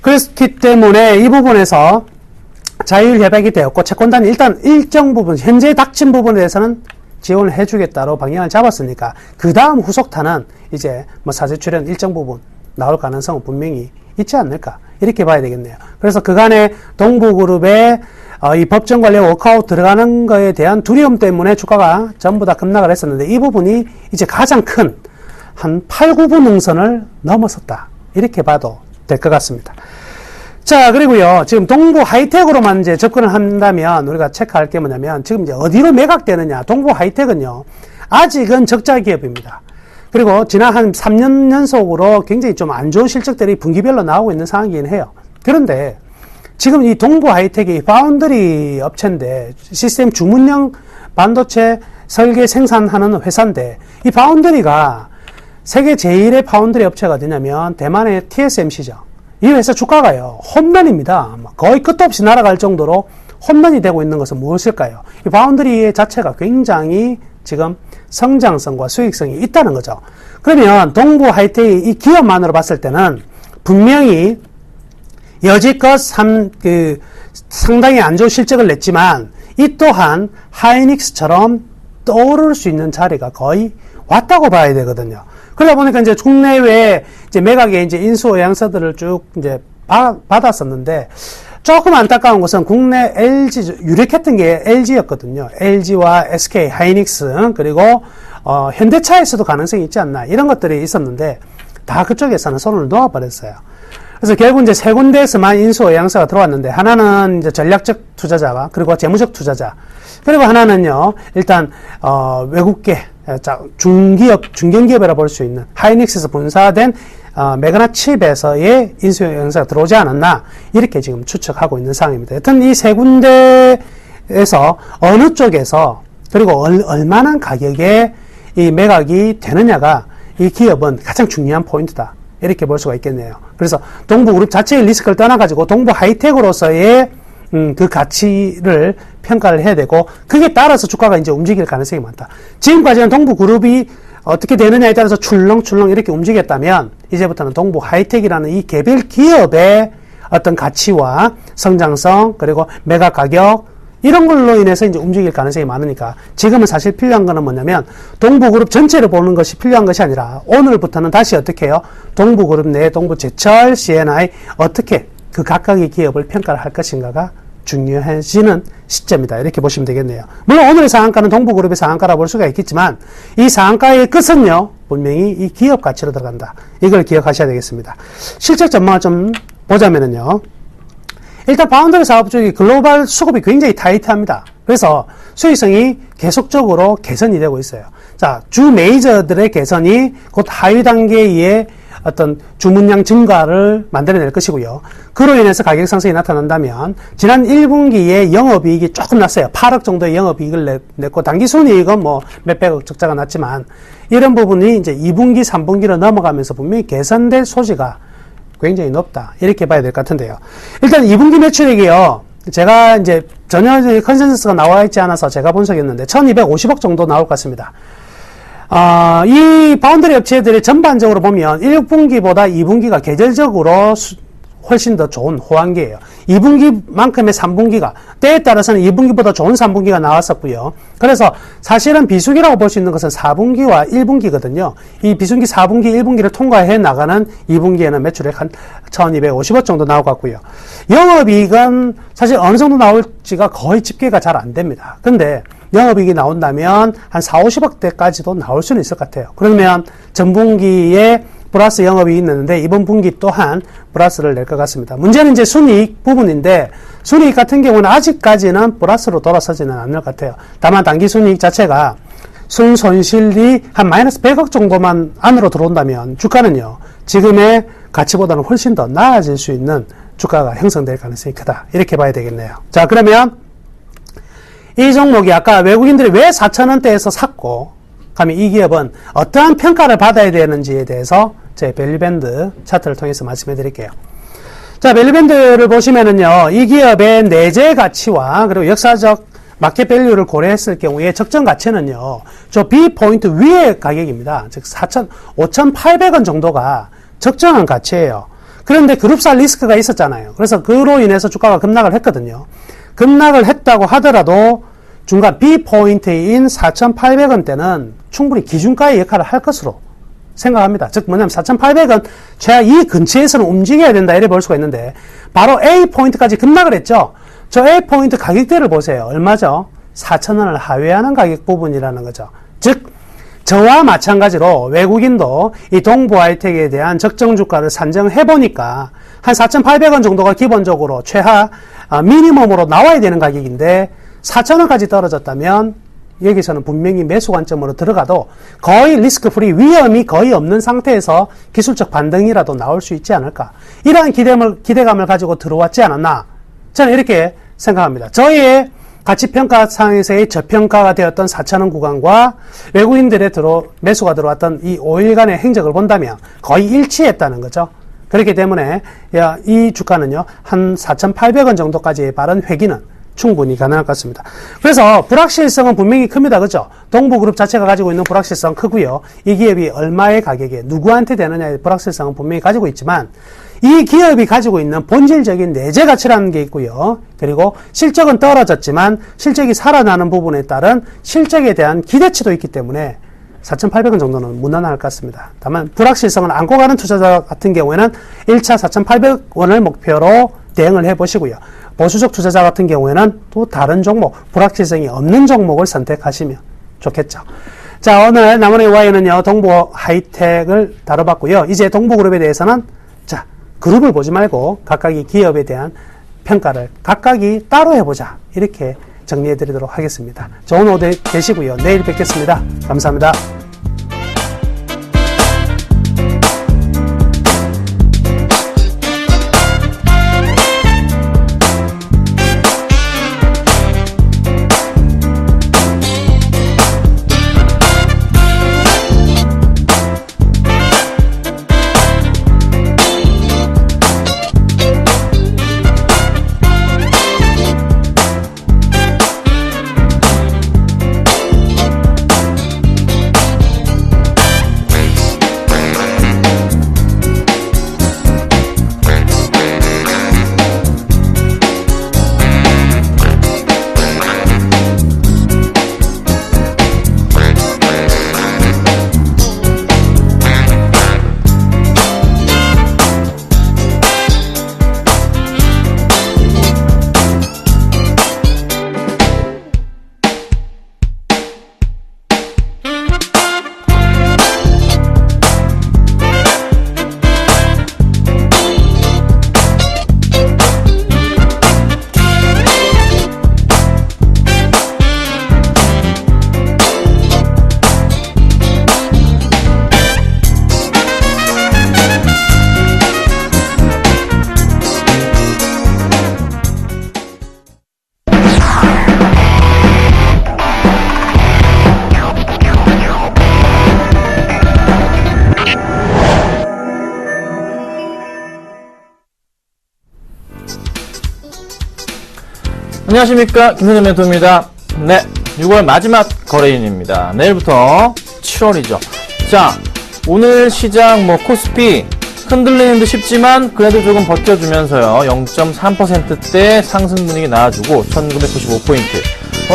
E: 그렇기 때문에 이 부분에서 자율협약이 되었고 채권단이 일단 일정 부분 현재 닥친 부분에 대해서는 지원을 해주겠다로 방향을 잡았으니까 그 다음 후속타는 이제 사재 출연 일정 부분 나올 가능성은 분명히 있지 않을까 이렇게 봐야 되겠네요. 그래서 그간에 동부그룹의 이 법정관리 워크아웃 들어가는 거에 대한 두려움 때문에 주가가 전부 다 급락을 했었는데 이 부분이 이제 가장 큰 한 8, 9분 능선을 넘어섰다. 이렇게 봐도 될 것 같습니다. 자, 그리고요, 지금 동부 하이텍으로만 이제 접근을 한다면 우리가 체크할 게 뭐냐면 지금 이제 어디로 매각되느냐. 동부 하이텍은요, 아직은 적자 기업입니다. 그리고 지난 한 3년 연속으로 굉장히 좀 안 좋은 실적들이 분기별로 나오고 있는 상황이긴 해요. 그런데 지금 이 동부 하이텍이 파운드리 업체인데 시스템 주문형 반도체 설계 생산하는 회사인데 이 파운드리가 세계 제1의 파운드리 업체가 어디냐면 대만의 TSMC죠. 이 회사 주가가요, 홈런입니다. 거의 끝도 없이 날아갈 정도로 홈런이 되고 있는 것은 무엇일까요? 이 파운드리 자체가 굉장히 지금 성장성과 수익성이 있다는 거죠. 그러면 동부 하이텍이 이 기업만으로 봤을 때는 분명히 여지껏 상당히 안 좋은 실적을 냈지만 이 또한 하이닉스처럼 떠오를 수 있는 자리가 거의 왔다고 봐야 되거든요. 그러다 보니까 이제 국내외 이제 매각의 이제 인수 의향서들을 쭉 이제 받았었는데 조금 안타까운 것은 국내 LG, 유력했던 게 LG였거든요. LG와 SK, 하이닉스, 그리고 현대차에서도 가능성이 있지 않나 이런 것들이 있었는데 다 그쪽에서는 손을 놓아버렸어요. 그래서 결국 이제 세 군데에서만 인수의향서가 들어왔는데 하나는 이제 전략적 투자자와 그리고 재무적 투자자 그리고 하나는요 일단 외국계 중기업 중견기업이라 볼 수 있는 하이닉스에서 분사된 매그나 칩에서의 인수의향서가 들어오지 않았나 이렇게 지금 추측하고 있는 상황입니다. 여튼 이 세 군데에서 어느 쪽에서 그리고 얼마나 가격에 이 매각이 되느냐가 이 기업은 가장 중요한 포인트다. 이렇게 볼 수가 있겠네요. 그래서 동부그룹 자체의 리스크를 떠나가지고 동부 하이텍으로서의 그 가치를 평가를 해야 되고 그게 따라서 주가가 이제 움직일 가능성이 많다. 지금까지는 동부그룹이 어떻게 되느냐에 따라서 출렁출렁 이렇게 움직였다면 이제부터는 동부 하이텍이라는 이 개별 기업의 어떤 가치와 성장성 그리고 매각 가격 이런 걸로 인해서 이제 움직일 가능성이 많으니까 지금은 사실 필요한 거는 뭐냐면 동부그룹 전체를 보는 것이 필요한 것이 아니라 오늘부터는 다시 어떻게 해요? 동부그룹 내 동부제철, CNI 어떻게 그 각각의 기업을 평가를 할 것인가가 중요해지는 시점이다. 이렇게 보시면 되겠네요. 물론 오늘의 상한가는 동부그룹의 상한가라 볼 수가 있겠지만 이 상한가의 끝은요. 분명히 이 기업 가치로 들어간다. 이걸 기억하셔야 되겠습니다. 실적 전망을 좀 보자면은요. 일단 바운더리 사업 쪽이 글로벌 수급이 굉장히 타이트합니다. 그래서 수익성이 계속적으로 개선이 되고 있어요. 자, 주 메이저들의 개선이 곧 하위 단계의 어떤 주문량 증가를 만들어낼 것이고요. 그로 인해서 가격 상승이 나타난다면 지난 1분기에 영업이익이 조금 났어요. 8억 정도의 영업이익을 냈고 당기순이익은 뭐 몇백억 적자가 났지만 이런 부분이 이제 2분기, 3분기로 넘어가면서 분명히 개선될 소지가 굉장히 높다. 이렇게 봐야 될 것 같은데요. 일단 2분기 매출액이요. 제가 이제 전혀 컨센서스가 나와 있지 않아서 제가 분석했는데 1250억 정도 나올 것 같습니다. 이 바운더리 업체들이 전반적으로 보면 1분기보다 2분기가 계절적으로 훨씬 더 좋은 호황기예요. 2분기만큼의 3분기가 때에 따라서는 2분기보다 좋은 3분기가 나왔었고요. 그래서 사실은 비수기라고 볼 수 있는 것은 4분기와 1분기거든요. 이 비수기 4분기, 1분기를 통과해 나가는 2분기에는 매출액 한 1250억 정도 나올 것 같고요. 영업이익은 사실 어느 정도 나올지가 거의 집계가 잘 안 됩니다. 근데 영업이익이 나온다면 한 4, 50억대까지도 나올 수는 있을 것 같아요. 그러면 전분기에 플러스 영업이익이 있는데 이번 분기 또한 플러스를 낼 것 같습니다. 문제는 이제 순이익 부분인데 순이익 같은 경우는 아직까지는 플러스로 돌아서지는 않을 것 같아요. 다만 당기순이익 자체가 순손실이 한 마이너스 100억 정도만 안으로 들어온다면 주가는요. 지금의 가치보다는 훨씬 더 나아질 수 있는 주가가 형성될 가능성이 크다. 이렇게 봐야 되겠네요. 자, 그러면 이 종목이 아까 외국인들이 왜 4,000원대에서 샀고 그러면 이 기업은 어떠한 평가를 받아야 되는지에 대해서 제 밸류밴드 차트를 통해서 말씀해 드릴게요. 자, 밸류밴드를 보시면은요, 이 기업의 내재 가치와 그리고 역사적 마켓 밸류를 고려했을 경우에 적정 가치는요, 저 B 포인트 위의 가격입니다. 즉, 5,800원 정도가 적정한 가치예요. 그런데 그룹사 리스크가 있었잖아요. 그래서 그로 인해서 주가가 급락을 했거든요. 급락을 했다고 하더라도 중간 B 포인트인 4,800원대는 충분히 기준가의 역할을 할 것으로 생각합니다. 즉 뭐냐면 4,800원 최하 이 근처에서는 움직여야 된다 이래 볼 수가 있는데 바로 A 포인트까지 급락을 했죠. 저 A 포인트 가격대를 보세요. 얼마죠? 4,000원을 하회하는 가격 부분이라는 거죠. 즉 저와 마찬가지로 외국인도 이 동부 하이텍에 대한 적정 주가를 산정해 보니까 한 4,800원 정도가 기본적으로 최하 미니멈으로 나와야 되는 가격인데 4,000원까지 떨어졌다면 여기서는 분명히 매수 관점으로 들어가도 거의 리스크 프리 위험이 거의 없는 상태에서 기술적 반등이라도 나올 수 있지 않을까. 이러한 기대감을 가지고 들어왔지 않았나. 저는 이렇게 생각합니다. 저희의 가치평가상에서의 저평가가 되었던 4,000원 구간과 외국인들의 매수가 들어왔던 이 5일간의 행적을 본다면 거의 일치했다는 거죠. 그렇기 때문에 이 주가는요, 한 4,800원 정도까지의 빠른 회귀는 충분히 가능할 것 같습니다. 그래서 불확실성은 분명히 큽니다. 그죠? 동부그룹 자체가 가지고 있는 불확실성 크고요. 이 기업이 얼마의 가격에 누구한테 되느냐의 불확실성은 분명히 가지고 있지만 이 기업이 가지고 있는 본질적인 내재 가치라는 게 있고요. 그리고 실적은 떨어졌지만 실적이 살아나는 부분에 따른 실적에 대한 기대치도 있기 때문에 4,800원 정도는 무난할 것 같습니다. 다만 불확실성을 안고 가는 투자자 같은 경우에는 1차 4,800원을 목표로 대응을 해보시고요. 보수적 투자자 같은 경우에는 또 다른 종목, 불확실성이 없는 종목을 선택하시면 좋겠죠. 자, 오늘 남원의 Y는요, 동부 하이텍을 다뤄봤고요. 이제 동부그룹에 대해서는 자, 그룹을 보지 말고 각각의 기업에 대한 평가를 각각이 따로 해보자. 이렇게 정리해드리도록 하겠습니다. 좋은 오후 되시고요. 내일 뵙겠습니다. 감사합니다.
F: 안녕하십니까, 김현우 멘토입니다. 네, 6월 마지막 거래일입니다. 내일부터 7월이죠. 자, 오늘 시장 코스피 흔들리는 듯 싶지만 그래도 조금 버텨주면서요, 0.3%대 상승 분위기 나와주고 1995포인트,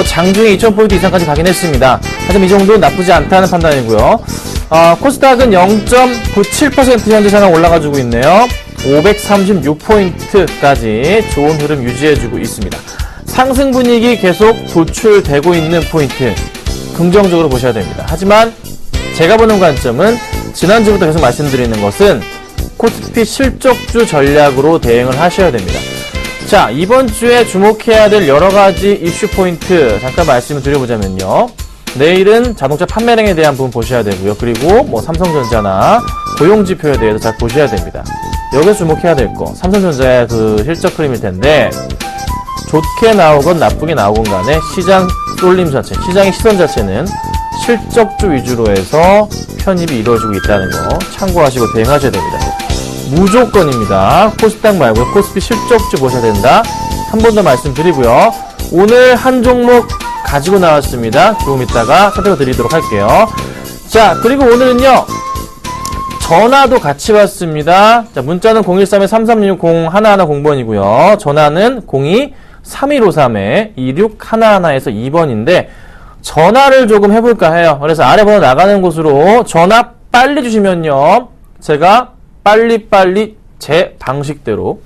F: 장중에 2000포인트 이상까지 가긴 했습니다. 하지만 이 정도는 나쁘지 않다는 판단이고요. 코스닥은 0.97% 현재 상황 올라가지고 있네요. 536포인트까지 좋은 흐름 유지해주고 있습니다. 상승 분위기 계속 도출되고 있는 포인트, 긍정적으로 보셔야 됩니다. 하지만 제가 보는 관점은 지난주부터 계속 말씀드리는 것은 코스피 실적주 전략으로 대응을 하셔야 됩니다. 자, 이번 주에 주목해야 될 여러 가지 이슈 포인트 잠깐 말씀을 드려보자면요. 내일은 자동차 판매량에 대한 부분 보셔야 되고요. 그리고 삼성전자나 고용지표에 대해서 잘 보셔야 됩니다. 여기서 주목해야 될 거, 삼성전자의 그 실적 흐름일 텐데, 좋게 나오건 나쁘게 나오건 간에 시장 쏠림 자체, 시장의 시선 자체는 실적주 위주로 해서 편입이 이루어지고 있다는 거 참고하시고 대응하셔야 됩니다. 무조건입니다. 코스닥 말고 코스피 실적주 보셔야 된다. 한 번 더 말씀드리고요. 오늘 한 종목 가지고 나왔습니다. 조금 이따가 살펴드리도록 할게요. 자, 그리고 오늘은요, 전화도 같이 받습니다. 자, 문자는 013-3360-1100번이고요. 전화는 02-3153-2611에서 2번인데, 전화를 조금 해볼까 해요. 그래서 아래 번호 나가는 곳으로 전화 빨리 주시면요, 제가 빨리빨리 제 방식대로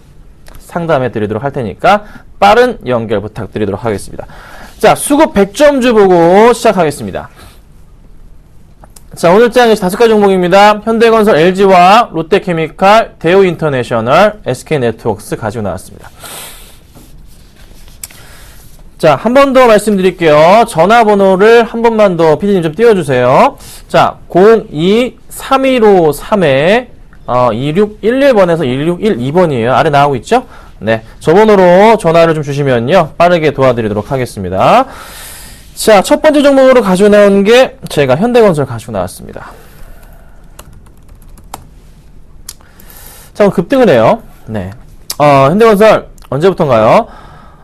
F: 상담해 드리도록 할 테니까 빠른 연결 부탁드리도록 하겠습니다. 자, 수급 100점주 보고 시작하겠습니다. 자, 오늘 장이 5가지 종목입니다. 현대건설, LG화학, 롯데케미칼, 대우인터내셔널, SK네트워크스 가지고 나왔습니다. 자, 한 번 더 말씀드릴게요. 전화번호를 한 번만 더 PD님 좀 띄워주세요. 자, 02-3153-2611번에서 1612번이에요. 아래 나오고 있죠? 네, 저 번호로 전화를 좀 주시면요, 빠르게 도와드리도록 하겠습니다. 자, 첫 번째 종목으로 가지고 나온 게 제가 현대건설 가지고 나왔습니다. 자, 급등을 해요. 네. 현대건설 언제부터인가요?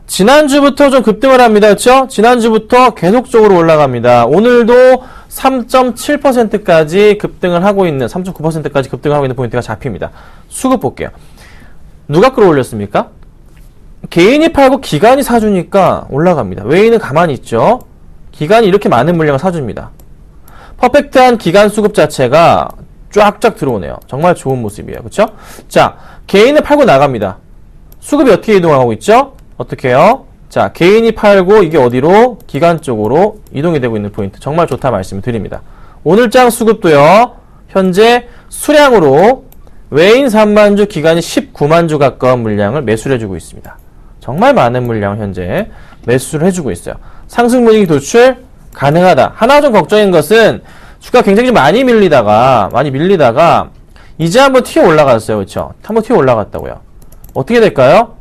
F: 지난주부터 좀 급등을 합니다. 그렇죠? 지난주부터 계속적으로 올라갑니다. 오늘도 3.7%까지 급등을 하고 있는, 3.9%까지 급등을 하고 있는 포인트가 잡힙니다. 수급 볼게요. 누가 끌어올렸습니까? 개인이 팔고 기관이 사주니까 올라갑니다. 외인은 가만히 있죠. 기관이 이렇게 많은 물량을 사줍니다. 퍼펙트한 기간 수급 자체가 쫙쫙 들어오네요. 정말 좋은 모습이에요. 그쵸? 자, 개인을 팔고 나갑니다. 수급이 어떻게 이동하고 있죠? 어떻게 해요? 자, 개인이 팔고 이게 어디로? 기간 쪽으로 이동이 되고 있는 포인트. 정말 좋다 말씀을 드립니다. 오늘장 수급도요. 현재 수량으로 외인 3만 주, 기간이 19만 주 가까운 물량을 매수를 해주고 있습니다. 정말 많은 물량을 현재 매수를 해주고 있어요. 상승 분위기 도출 가능하다. 하나 좀 걱정인 것은 주가 굉장히 좀 많이 밀리다가 이제 한번 튀어 올라갔어요. 그렇죠? 한번 튀어 올라갔다고요. 어떻게 될까요?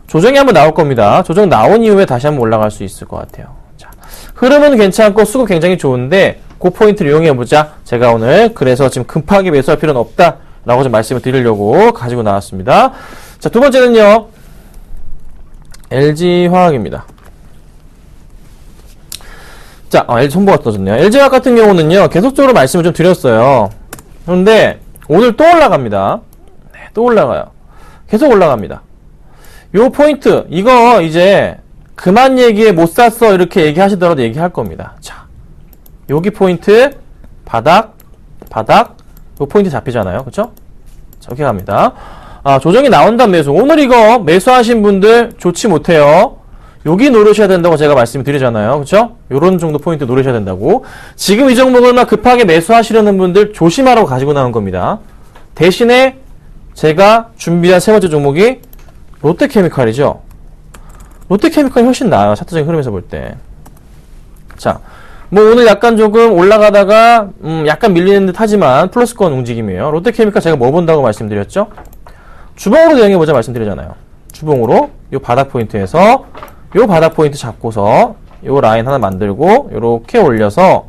F: 조정이 한번 나올 겁니다. 조정 나온 이후에 다시 한번 올라갈 수 있을 것 같아요. 자, 흐름은 괜찮고 수급 굉장히 좋은데 그 포인트를 이용해보자. 제가 오늘 그래서 지금 급하게 매수할 필요는 없다 라고 좀 말씀을 드리려고 가지고 나왔습니다. 자, 두 번째는요, LG화학입니다. 자, LG 손보가 떨어졌네요. LG화학 같은 경우는요, 계속적으로 말씀을 좀 드렸어요. 그런데 오늘 또 올라갑니다. 네, 또 올라가요. 계속 올라갑니다. 요 포인트, 이거 이제 그만 얘기해 못 샀어 이렇게 얘기하시더라도 얘기할 겁니다. 자, 여기 포인트 바닥 요 포인트 잡히잖아요. 그쵸? 자, 이렇게 갑니다. 아, 조정이 나온다는 매수. 오늘 이거 매수하신 분들 좋지 못해요. 여기 노리셔야 된다고 제가 말씀드리잖아요. 그쵸? 요런 정도 포인트 노리셔야 된다고. 지금 이 종목을 막 급하게 매수하시려는 분들 조심하라고 가지고 나온 겁니다. 대신에 제가 준비한 세 번째 종목이 롯데케미칼이죠. 롯데케미칼이 훨씬 나아요. 차트적인 흐름에서 볼 때. 자, 뭐 오늘 약간 조금 올라가다가 약간 밀리는 듯 하지만 플러스권 움직임이에요. 롯데케미칼 제가 뭐 본다고 말씀드렸죠? 주봉으로 대응해보자 말씀드리잖아요. 주봉으로 요 바닥 포인트에서 요 바닥 포인트 잡고서 요 라인 하나 만들고 요렇게 올려서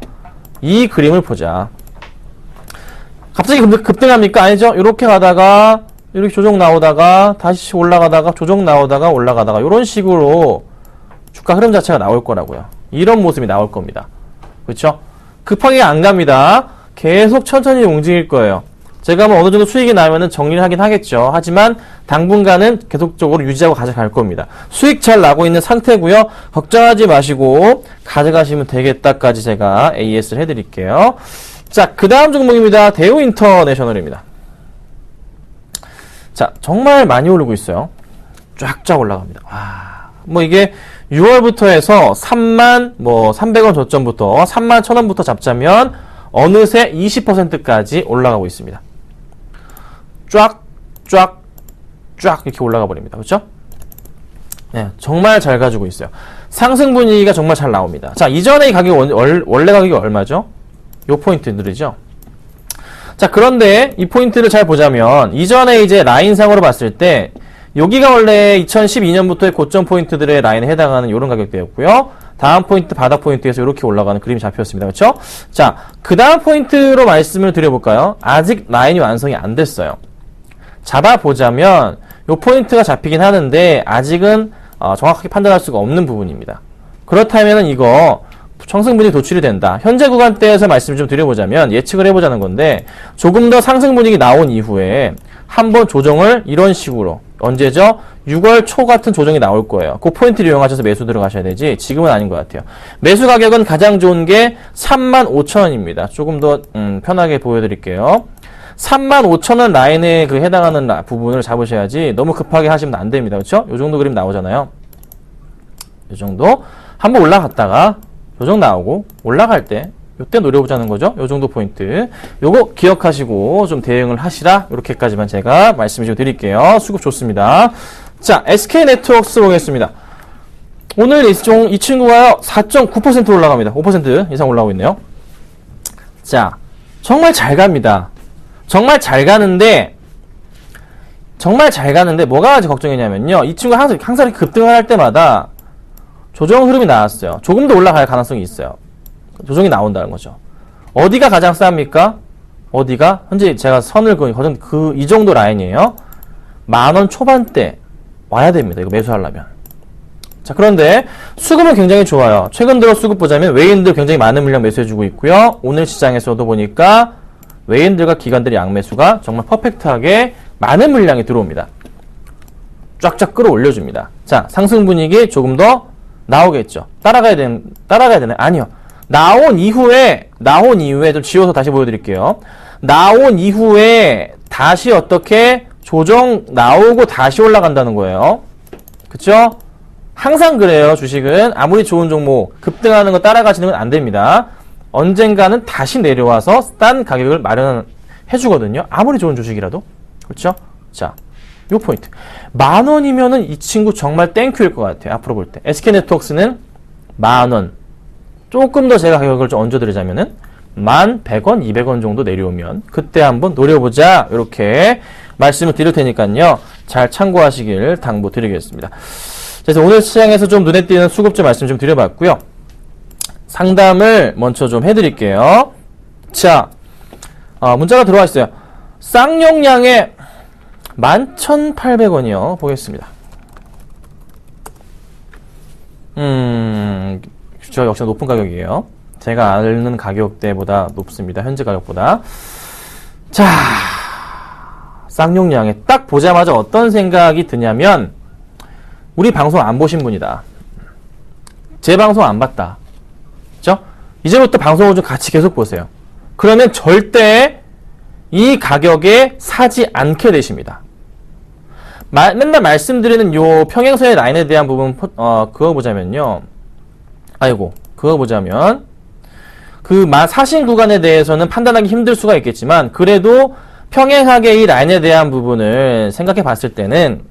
F: 이 그림을 보자. 갑자기 급등합니까? 아니죠? 요렇게 가다가 이렇게 조정 나오다가 다시 올라가다가 조정 나오다가 올라가다가 이런 식으로 주가 흐름 자체가 나올 거라고요. 이런 모습이 나올 겁니다. 그렇죠? 급하게 안 갑니다. 계속 천천히 움직일 거예요. 제가 뭐 어느 정도 수익이 나면은 정리를 하긴 하겠죠. 하지만 당분간은 계속적으로 유지하고 가져갈 겁니다. 수익 잘 나고 있는 상태고요. 걱정하지 마시고 가져가시면 되겠다까지 제가 AS를 해드릴게요. 자, 그 다음 종목입니다. 대우인터내셔널입니다. 자, 정말 많이 오르고 있어요. 쫙쫙 올라갑니다. 와, 뭐 이게 6월부터 해서 3,300원 저점부터 31,000원부터 잡자면 어느새 20%까지 올라가고 있습니다. 쫙 이렇게 올라가 버립니다. 그렇죠? 네, 정말 잘 가지고 있어요. 상승 분위기가 정말 잘 나옵니다. 자, 이전에 이 가격이 원래 가격이 얼마죠? 요 포인트들이죠. 자, 그런데 이 포인트를 잘 보자면 이전에 이제 라인상으로 봤을 때 여기가 원래 2012년부터의 고점 포인트들의 라인에 해당하는 이런 가격대였고요. 다음 포인트 바닥 포인트에서 이렇게 올라가는 그림이 잡혔습니다. 그렇죠? 자, 그 다음 포인트로 말씀을 드려볼까요? 아직 라인이 완성이 안 됐어요. 잡아보자면 이 포인트가 잡히긴 하는데 아직은 정확하게 판단할 수가 없는 부분입니다. 그렇다면 이거 상승 분위기 도출이 된다. 현재 구간대에서 말씀을 좀 드려보자면 예측을 해보자는 건데 조금 더 상승 분위기 나온 이후에 한번 조정을 이런 식으로 언제죠? 6월 초 같은 조정이 나올 거예요. 그 포인트를 이용하셔서 매수 들어가셔야 되지 지금은 아닌 것 같아요. 매수 가격은 가장 좋은 게 35,000원입니다. 조금 더 편하게 보여드릴게요. 35,000원 라인에 그 해당하는 부분을 잡으셔야지 너무 급하게 하시면 안 됩니다. 그렇죠? 요 정도 그림 나오잖아요. 요 정도 한번 올라갔다가 조정 나오고 올라갈 때 요때 노려보자는 거죠. 요 정도 포인트. 요거 기억하시고 좀 대응을 하시라. 요렇게까지만 제가 말씀 좀 드릴게요. 수급 좋습니다. 자, SK네트워크스 보겠습니다. 오늘 이 친구가요, 4.9% 올라갑니다. 5% 이상 올라오고 있네요. 자, 정말 잘 갑니다. 정말 잘 가는데 뭐가 아직 걱정이냐면요. 이 친구가 항상 급등을 할 때마다 조정 흐름이 나왔어요. 조금 더 올라갈 가능성이 있어요. 조정이 나온다는 거죠. 어디가 가장 쌉니까? 어디가? 현재 제가 선을 이 정도 라인이에요. 10,000원 초반대 와야 됩니다. 이거 매수하려면. 자, 그런데 수급은 굉장히 좋아요. 최근 들어 수급 보자면 외인들 굉장히 많은 물량 매수해주고 있고요. 오늘 시장에서도 보니까 외인들과 기관들의 양매수가 정말 퍼펙트하게 많은 물량이 들어옵니다. 쫙쫙 끌어올려줍니다. 자, 상승 분위기 조금 더 나오겠죠. 따라가야 되나요? 아니요. 나온 이후에 나온 이후에 좀 지워서 다시 보여드릴게요. 나온 이후에 다시 어떻게 조정 나오고 다시 올라간다는 거예요. 그쵸? 항상 그래요. 주식은 아무리 좋은 종목 급등하는 거 따라가시는 건 안 됩니다. 언젠가는 다시 내려와서 싼 가격을 마련해 주거든요. 아무리 좋은 주식이라도. 그렇죠? 자, 요 포인트. 10,000원이면은 이 친구 정말 땡큐일 것 같아요. 앞으로 볼 때. SK네트워크스는 10,000원. 조금 더 제가 가격을 좀 얹어드리자면은 1,100원, 200원 정도 내려오면 그때 한번 노려보자. 이렇게 말씀을 드릴 테니까요. 잘 참고하시길 당부드리겠습니다. 그래서 오늘 시장에서 좀 눈에 띄는 수급주 말씀 좀 드려봤고요. 상담을 먼저 좀 해드릴게요. 자, 문자가 들어와 있어요. 쌍용량에 11,800원이요. 보겠습니다. 저 역시 높은 가격이에요. 제가 아는 가격대보다 높습니다. 현재 가격보다. 자, 쌍용량에 딱 보자마자 어떤 생각이 드냐면 우리 방송 안 보신 분이다. 제 방송 안 봤다. 그죠? 이제부터 방송을 좀 같이 계속 보세요. 그러면 절대 이 가격에 사지 않게 되십니다. 맨날 말씀드리는 요 평행선의 라인에 대한 부분, 그거 보자면요. 그거 보자면, 사신 구간에 대해서는 판단하기 힘들 수가 있겠지만, 그래도 평행하게 이 라인에 대한 부분을 생각해 봤을 때는,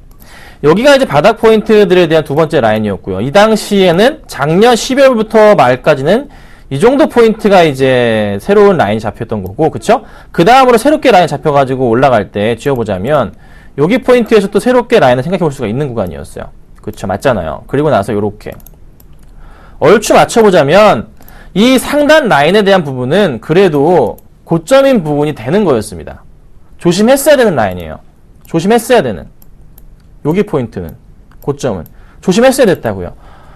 F: 여기가 이제 바닥 포인트들에 대한 두 번째 라인이었고요. 이 당시에는 작년 12월부터 말까지는 이 정도 포인트가 이제 새로운 라인이 잡혔던 거고, 그쵸? 그 다음으로 새롭게 라인 잡혀가지고 올라갈 때 쥐어보자면, 여기 포인트에서 또 새롭게 라인을 생각해 볼 수가 있는 구간이었어요. 그쵸? 맞잖아요. 그리고 나서 요렇게. 얼추 맞춰보자면, 이 상단 라인에 대한 부분은 그래도 고점인 부분이 되는 거였습니다. 조심했어야 되는 라인이에요. 조심했어야 되는. 여기 포인트는, 고점은. 조심했어야 됐다고요.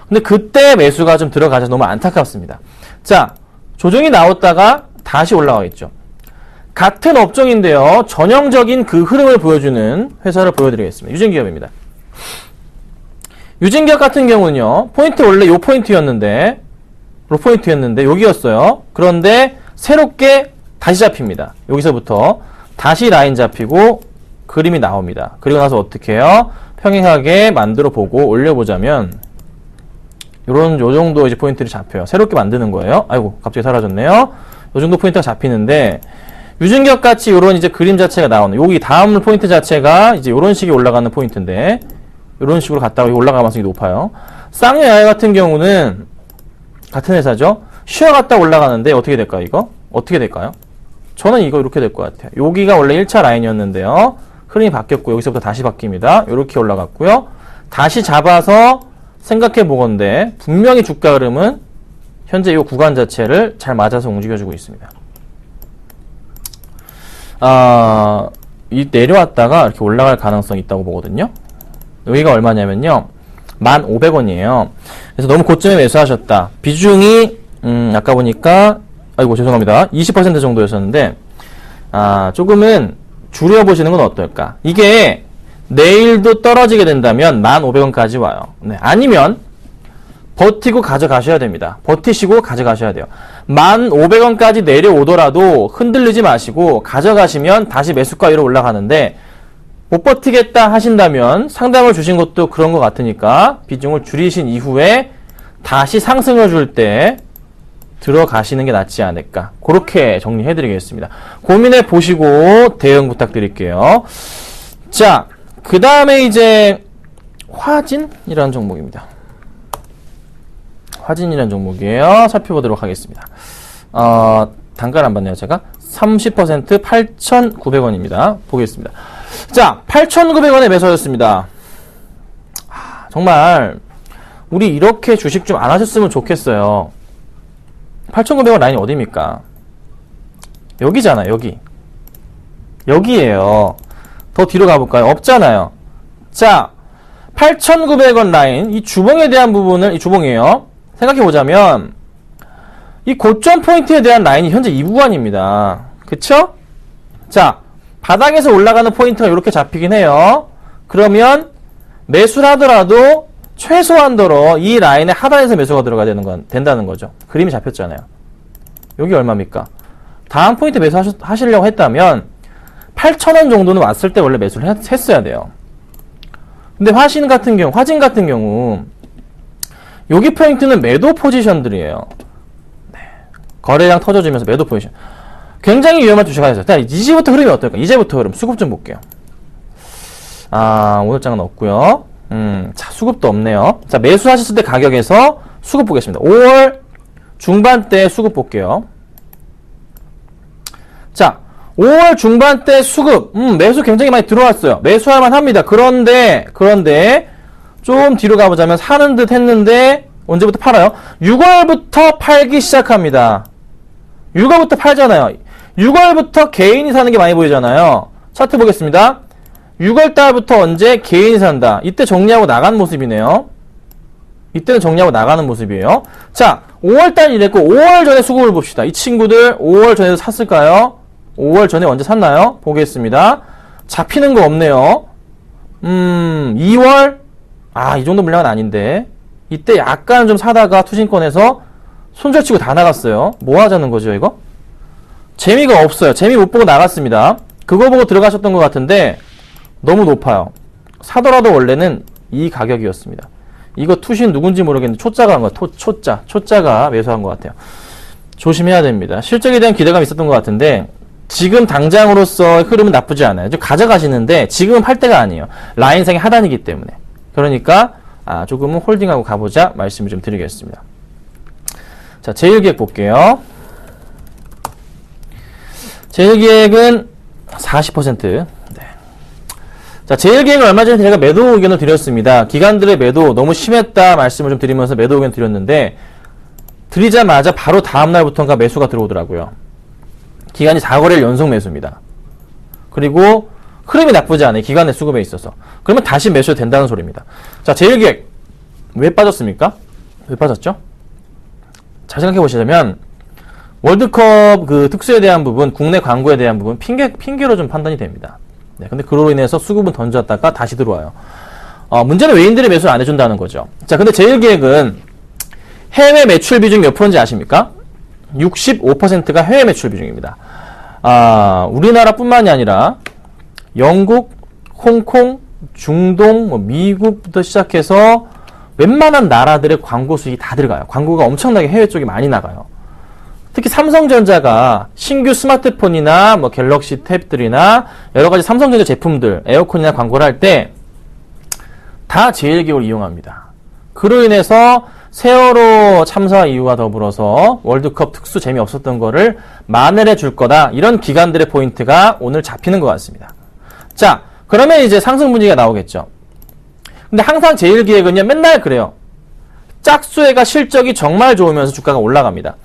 F: 근데 그때 매수가 좀 들어가서 너무 안타깝습니다. 자, 조정이 나왔다가 다시 올라와 있죠. 같은 업종인데요. 전형적인 그 흐름을 보여주는 회사를 보여드리겠습니다. 유진기업입니다. 유진기업 같은 경우는요. 포인트 원래 요 포인트였는데 여기였어요. 그런데 새롭게 다시 잡힙니다. 여기서부터 다시 라인 잡히고 그림이 나옵니다. 그리고 나서 어떻게 해요? 평행하게 만들어 보고 올려보자면 요 정도 이제 포인트를 잡혀요. 새롭게 만드는 거예요. 아이고, 갑자기 사라졌네요. 요 정도 포인트가 잡히는데 유진기업 같이 요런 이제 그림 자체가 나오는, 여기 다음 포인트 자체가 이제 요런 식이 올라가는 포인트인데 요런 식으로 갔다가 올라갈 가능성이 높아요. 쌍용야외 같은 경우는 같은 회사죠. 쉬어갔다 올라가는데 어떻게 될까요, 이거? 어떻게 될까요? 저는 이거 이렇게 될 것 같아요. 여기가 원래 1차 라인이었는데요. 흐름이 바뀌었고 여기서부터 다시 바뀝니다. 이렇게 올라갔고요. 다시 잡아서 생각해 보건데 분명히 주가 흐름은 현재 이 구간 자체를 잘 맞아서 움직여주고 있습니다. 이 내려왔다가 이렇게 올라갈 가능성이 있다고 보거든요. 여기가 얼마냐면요. 1,500원이에요. 그래서 너무 고점에 매수하셨다. 비중이 아까 보니까 아이고 죄송합니다. 20% 정도였었는데 조금은 줄여보시는 건 어떨까? 이게 내일도 떨어지게 된다면 1,500원까지 와요. 네, 아니면 버티고 가져가셔야 됩니다. 버티시고 가져가셔야 돼요. 1,500원까지 내려오더라도 흔들리지 마시고 가져가시면 다시 매수가 위로 올라가는데 못 버티겠다 하신다면 상담을 주신 것도 그런 것 같으니까 비중을 줄이신 이후에 다시 상승을 줄 때 들어가시는 게 낫지 않을까. 그렇게 정리해 드리겠습니다. 고민해 보시고 대응 부탁드릴게요. 자, 그 다음에 이제 화진이라는 종목입니다. 화진이라는 종목이에요. 살펴보도록 하겠습니다. 단가를 안 봤네요, 제가. 30% 8,900원입니다. 보겠습니다. 자, 8,900원에 매수하셨습니다. 정말 우리 이렇게 주식 좀 안 하셨으면 좋겠어요. 8,900원 라인이 어디입니까? 여기잖아요, 여기. 여기에요. 더 뒤로 가볼까요? 없잖아요. 자, 8,900원 라인, 이 주봉에 대한 부분을, 이 주봉이에요. 생각해보자면, 이 고점 포인트에 대한 라인이 현재 이 구간입니다. 그쵸? 자, 바닥에서 올라가는 포인트가 이렇게 잡히긴 해요. 그러면, 매수를 하더라도, 최소한도로 이 라인의 하단에서 매수가 들어가야 된다는 거죠. 그림이 잡혔잖아요. 여기 얼마입니까? 다음 포인트 매수 하시려고 했다면 8,000원 정도는 왔을 때 원래 매수를 했어야 돼요. 근데 화진 같은 경우 여기 포인트는 매도 포지션들이에요. 네. 거래량 터져주면서 매도 포지션. 굉장히 위험한 주식하였어요. 자, 이제부터 흐름이 어떨까? 이제부터 흐름. 수급 좀 볼게요. 오늘 장은 없고요. 자, 수급도 없네요. 자, 매수하셨을 때 가격에서 수급 보겠습니다. 5월 중반대 수급 볼게요. 자, 5월 중반대 수급, 매수 굉장히 많이 들어왔어요. 매수할만 합니다. 그런데, 좀 뒤로 가보자면 사는 듯 했는데, 언제부터 팔아요? 6월부터 팔기 시작합니다. 6월부터 팔잖아요. 6월부터 개인이 사는 게 많이 보이잖아요. 차트 보겠습니다. 6월달부터 언제 개인이 산다. 이때 정리하고 나가는 모습이네요. 이때는 정리하고 나가는 모습이에요. 자, 5월달 이랬고 5월 전에 수급을 봅시다. 이 친구들 5월 전에도 샀을까요? 5월 전에 언제 샀나요? 보겠습니다. 잡히는 거 없네요. 2월? 이 정도 물량은 아닌데. 이때 약간 좀 사다가 투신권에서 손절치고 다 나갔어요. 뭐 하자는 거죠, 이거? 재미가 없어요. 재미 못 보고 나갔습니다. 그거 보고 들어가셨던 것 같은데 너무 높아요. 사더라도 원래는 이 가격이었습니다. 이거 투신 누군지 모르겠는데 초짜가 한 거야. 초짜가 매수한 것 같아요. 조심해야 됩니다. 실적에 대한 기대감이 있었던 것 같은데 지금 당장으로서 흐름은 나쁘지 않아요. 좀 가져가시는데 지금은 팔 때가 아니에요. 라인상의 하단이기 때문에. 그러니까 조금은 홀딩하고 가보자 말씀을 좀 드리겠습니다. 자, 제일기획 볼게요. 제일기획은 40%. 네. 자, 제일기획을 얼마 전에 제가 매도 의견을 드렸습니다. 기관들의 매도 너무 심했다 말씀을 좀 드리면서 매도 의견 드렸는데 드리자마자 바로 다음날부터인가 매수가 들어오더라고요. 기간이 4거래일 연속 매수입니다. 그리고 흐름이 나쁘지 않아요. 기관의 수급에 있어서. 그러면 다시 매수해도 된다는 소리입니다. 자, 제일기획 왜 빠졌습니까? 왜 빠졌죠? 잘 생각해 보시자면 월드컵 그 특수에 대한 부분, 국내 광고에 대한 부분 핑계로 좀 판단이 됩니다. 네, 근데 그로 인해서 수급은 던졌다가 다시 들어와요. 문제는 외인들이 매수를 안 해준다는 거죠. 자, 근데 제일기획은 해외 매출 비중이 몇 프로인지 아십니까? 65%가 해외 매출 비중입니다. 우리나라뿐만이 아니라 영국, 홍콩, 중동, 미국부터 시작해서 웬만한 나라들의 광고 수익이 다 들어가요. 광고가 엄청나게 해외 쪽에 많이 나가요. 특히 삼성전자가 신규 스마트폰이나 갤럭시 탭들이나 여러 가지 삼성전자 제품들, 에어컨이나 광고를 할 때 다 제일기획을 이용합니다. 그로 인해서 세월호 참사 이유와 더불어서 월드컵 특수 재미없었던 거를 만회해 줄 거다. 이런 기관들의 포인트가 오늘 잡히는 것 같습니다. 자, 그러면 이제 상승 분위기가 나오겠죠. 근데 항상 제일기획은요, 맨날 그래요. 짝수회가 실적이 정말 좋으면서 주가가 올라갑니다.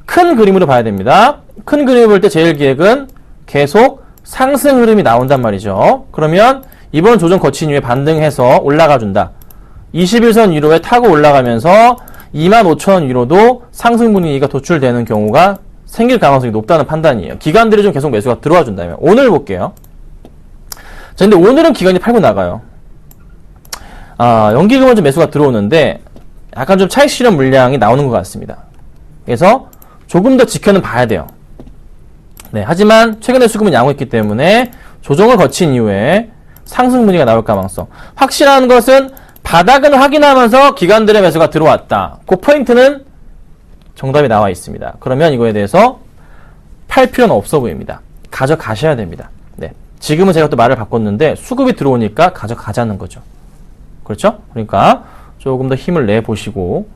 F: 큰 그림으로 봐야 됩니다. 큰 그림을 볼 때 제일기획은 계속 상승 흐름이 나온단 말이죠. 그러면 이번 조정 거친 이후에 반등해서 올라가 준다. 21선 위로에 타고 올라가면서 25,000원 위로도 상승 분위기가 도출되는 경우가 생길 가능성이 높다는 판단이에요. 기관들이 좀 계속 매수가 들어와 준다면. 오늘 볼게요. 자, 근데 오늘은 기관이 팔고 나가요. 연기금은 좀 매수가 들어오는데 약간 좀 차익 실현 물량이 나오는 것 같습니다. 그래서 조금 더 지켜는 봐야 돼요. 네, 하지만 최근에 수급은 양호했기 때문에 조정을 거친 이후에 상승 분위기가 나올 가능성. 확실한 것은 바닥은 확인하면서 기관들의 매수가 들어왔다. 그 포인트는 정답이 나와 있습니다. 그러면 이거에 대해서 팔 필요는 없어 보입니다. 가져가셔야 됩니다. 네, 지금은 제가 또 말을 바꿨는데 수급이 들어오니까 가져가자는 거죠. 그렇죠? 그러니까 조금 더 힘을 내보시고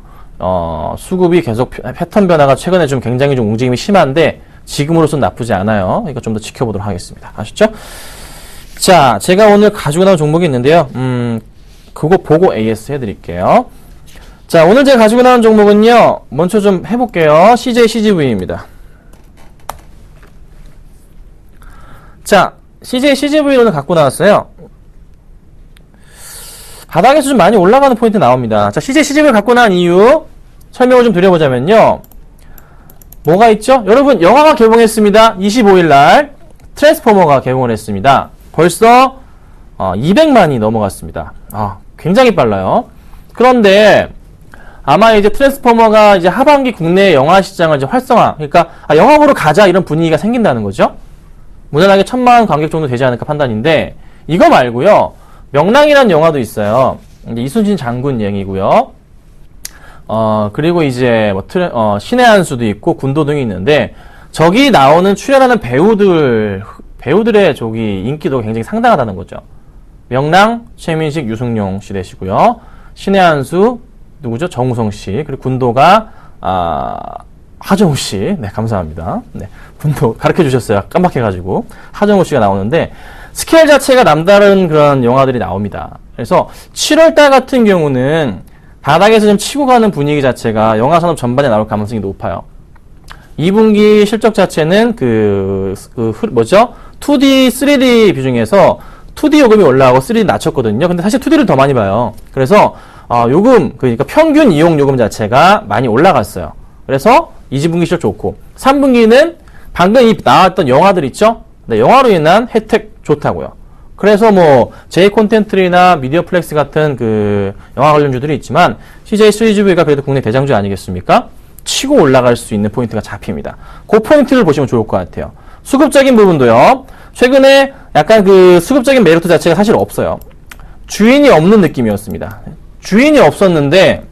F: 수급이 계속 패턴 변화가 최근에 좀 굉장히 좀 움직임이 심한데 지금으로서는 나쁘지 않아요. 이거 좀 더 지켜보도록 하겠습니다. 아셨죠? 자, 제가 오늘 가지고 나온 종목이 있는데요. 그거 보고 AS 해드릴게요. 자, 오늘 제가 가지고 나온 종목은요. 먼저 좀 해볼게요. CJ CGV입니다. 자, CJ CGV 오늘 갖고 나왔어요. 바닥에서 좀 많이 올라가는 포인트 나옵니다. 자, CJ CGV를 갖고 나온 이유 설명을 좀 드려보자면요. 뭐가 있죠? 여러분, 영화가 개봉했습니다. 25일날 트랜스포머가 개봉을 했습니다. 벌써 200만이 넘어갔습니다. 굉장히 빨라요. 그런데 아마 이제 트랜스포머가 이제 하반기 국내 영화 시장을 이제 활성화, 그러니까 영화 보러 가자 이런 분위기가 생긴다는 거죠. 무난하게 1000만 관객 정도 되지 않을까 판단인데, 이거 말고요, 명랑이라는 영화도 있어요. 이제 이순신 장군 얘기고요. 그리고 이제 뭐 신의 한 수도 있고 군도 등이 있는데, 저기 나오는 출연하는 배우들의 저기 인기도 굉장히 상당하다는 거죠. 명랑, 최민식, 유승용 씨 되시고요. 신의 한 수, 누구죠? 정우성 씨. 그리고 군도가, 하정우 씨. 네, 감사합니다. 네. 군도 가르쳐 주셨어요. 깜빡해가지고. 하정우 씨가 나오는데, 스케일 자체가 남다른 그런 영화들이 나옵니다. 그래서 7월달 같은 경우는 바닥에서 좀 치고 가는 분위기 자체가 영화 산업 전반에 나올 가능성이 높아요. 2분기 실적 자체는 2D, 3D 비중에서 2D 요금이 올라가고 3D 낮췄거든요. 근데 사실 2D를 더 많이 봐요. 그래서 그러니까 평균 이용 요금 자체가 많이 올라갔어요. 그래서 2분기 실적 좋고, 3분기는 방금 나왔던 영화들 있죠? 네, 영화로 인한 혜택 좋다고요. 그래서 뭐 J 콘텐츠나 미디어 플렉스 같은 그 영화 관련주들이 있지만, CJ 시리즈V가 그래도 국내 대장주 아니겠습니까? 치고 올라갈 수 있는 포인트가 잡힙니다. 그 포인트를 보시면 좋을 것 같아요. 수급적인 부분도요, 최근에 약간 그 수급적인 메리트 자체가 사실 없어요. 주인이 없는 느낌이었습니다. 주인이 없었는데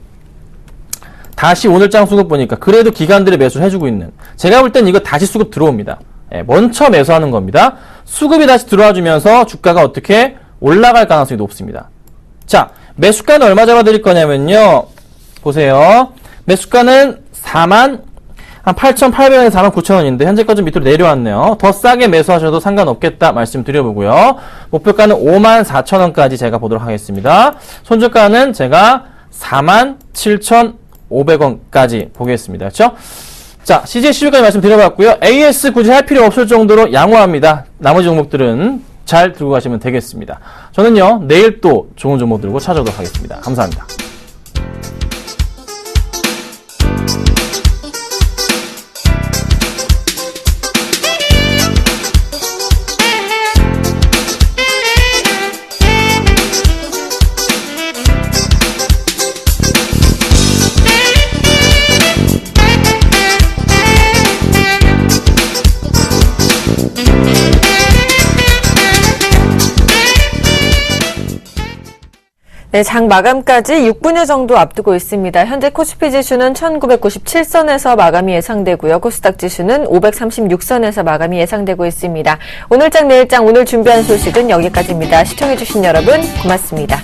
F: 다시 오늘장 수급 보니까 그래도 기관들이 매수를 해주고 있는, 제가 볼 땐 이거 다시 수급 들어옵니다. 먼저 매수하는 겁니다. 수급이 다시 들어와주면서 주가가 어떻게 올라갈 가능성이 높습니다. 자, 매수가는 얼마 잡아드릴 거냐면요, 보세요. 매수가는 48,800원에서 49,000원인데 현재까지 밑으로 내려왔네요. 더 싸게 매수하셔도 상관없겠다 말씀드려보고요. 목표가는 54,000원까지 제가 보도록 하겠습니다. 손절가는 제가 47,500원까지 보겠습니다. 그렇죠? 자, CJ CU까지 말씀드려봤고요. AS 굳이 할 필요 없을 정도로 양호합니다. 나머지 종목들은 잘 들고 가시면 되겠습니다. 저는요, 내일 또 좋은 종목 들고 찾아오도록 하겠습니다. 감사합니다.
A: 네, 장 마감까지 6분여 정도 앞두고 있습니다. 현재 코스피 지수는 1997선에서 마감이 예상되고요. 코스닥 지수는 536선에서 마감이 예상되고 있습니다. 오늘장 내일장 오늘 준비한 소식은 여기까지입니다. 시청해주신 여러분 고맙습니다.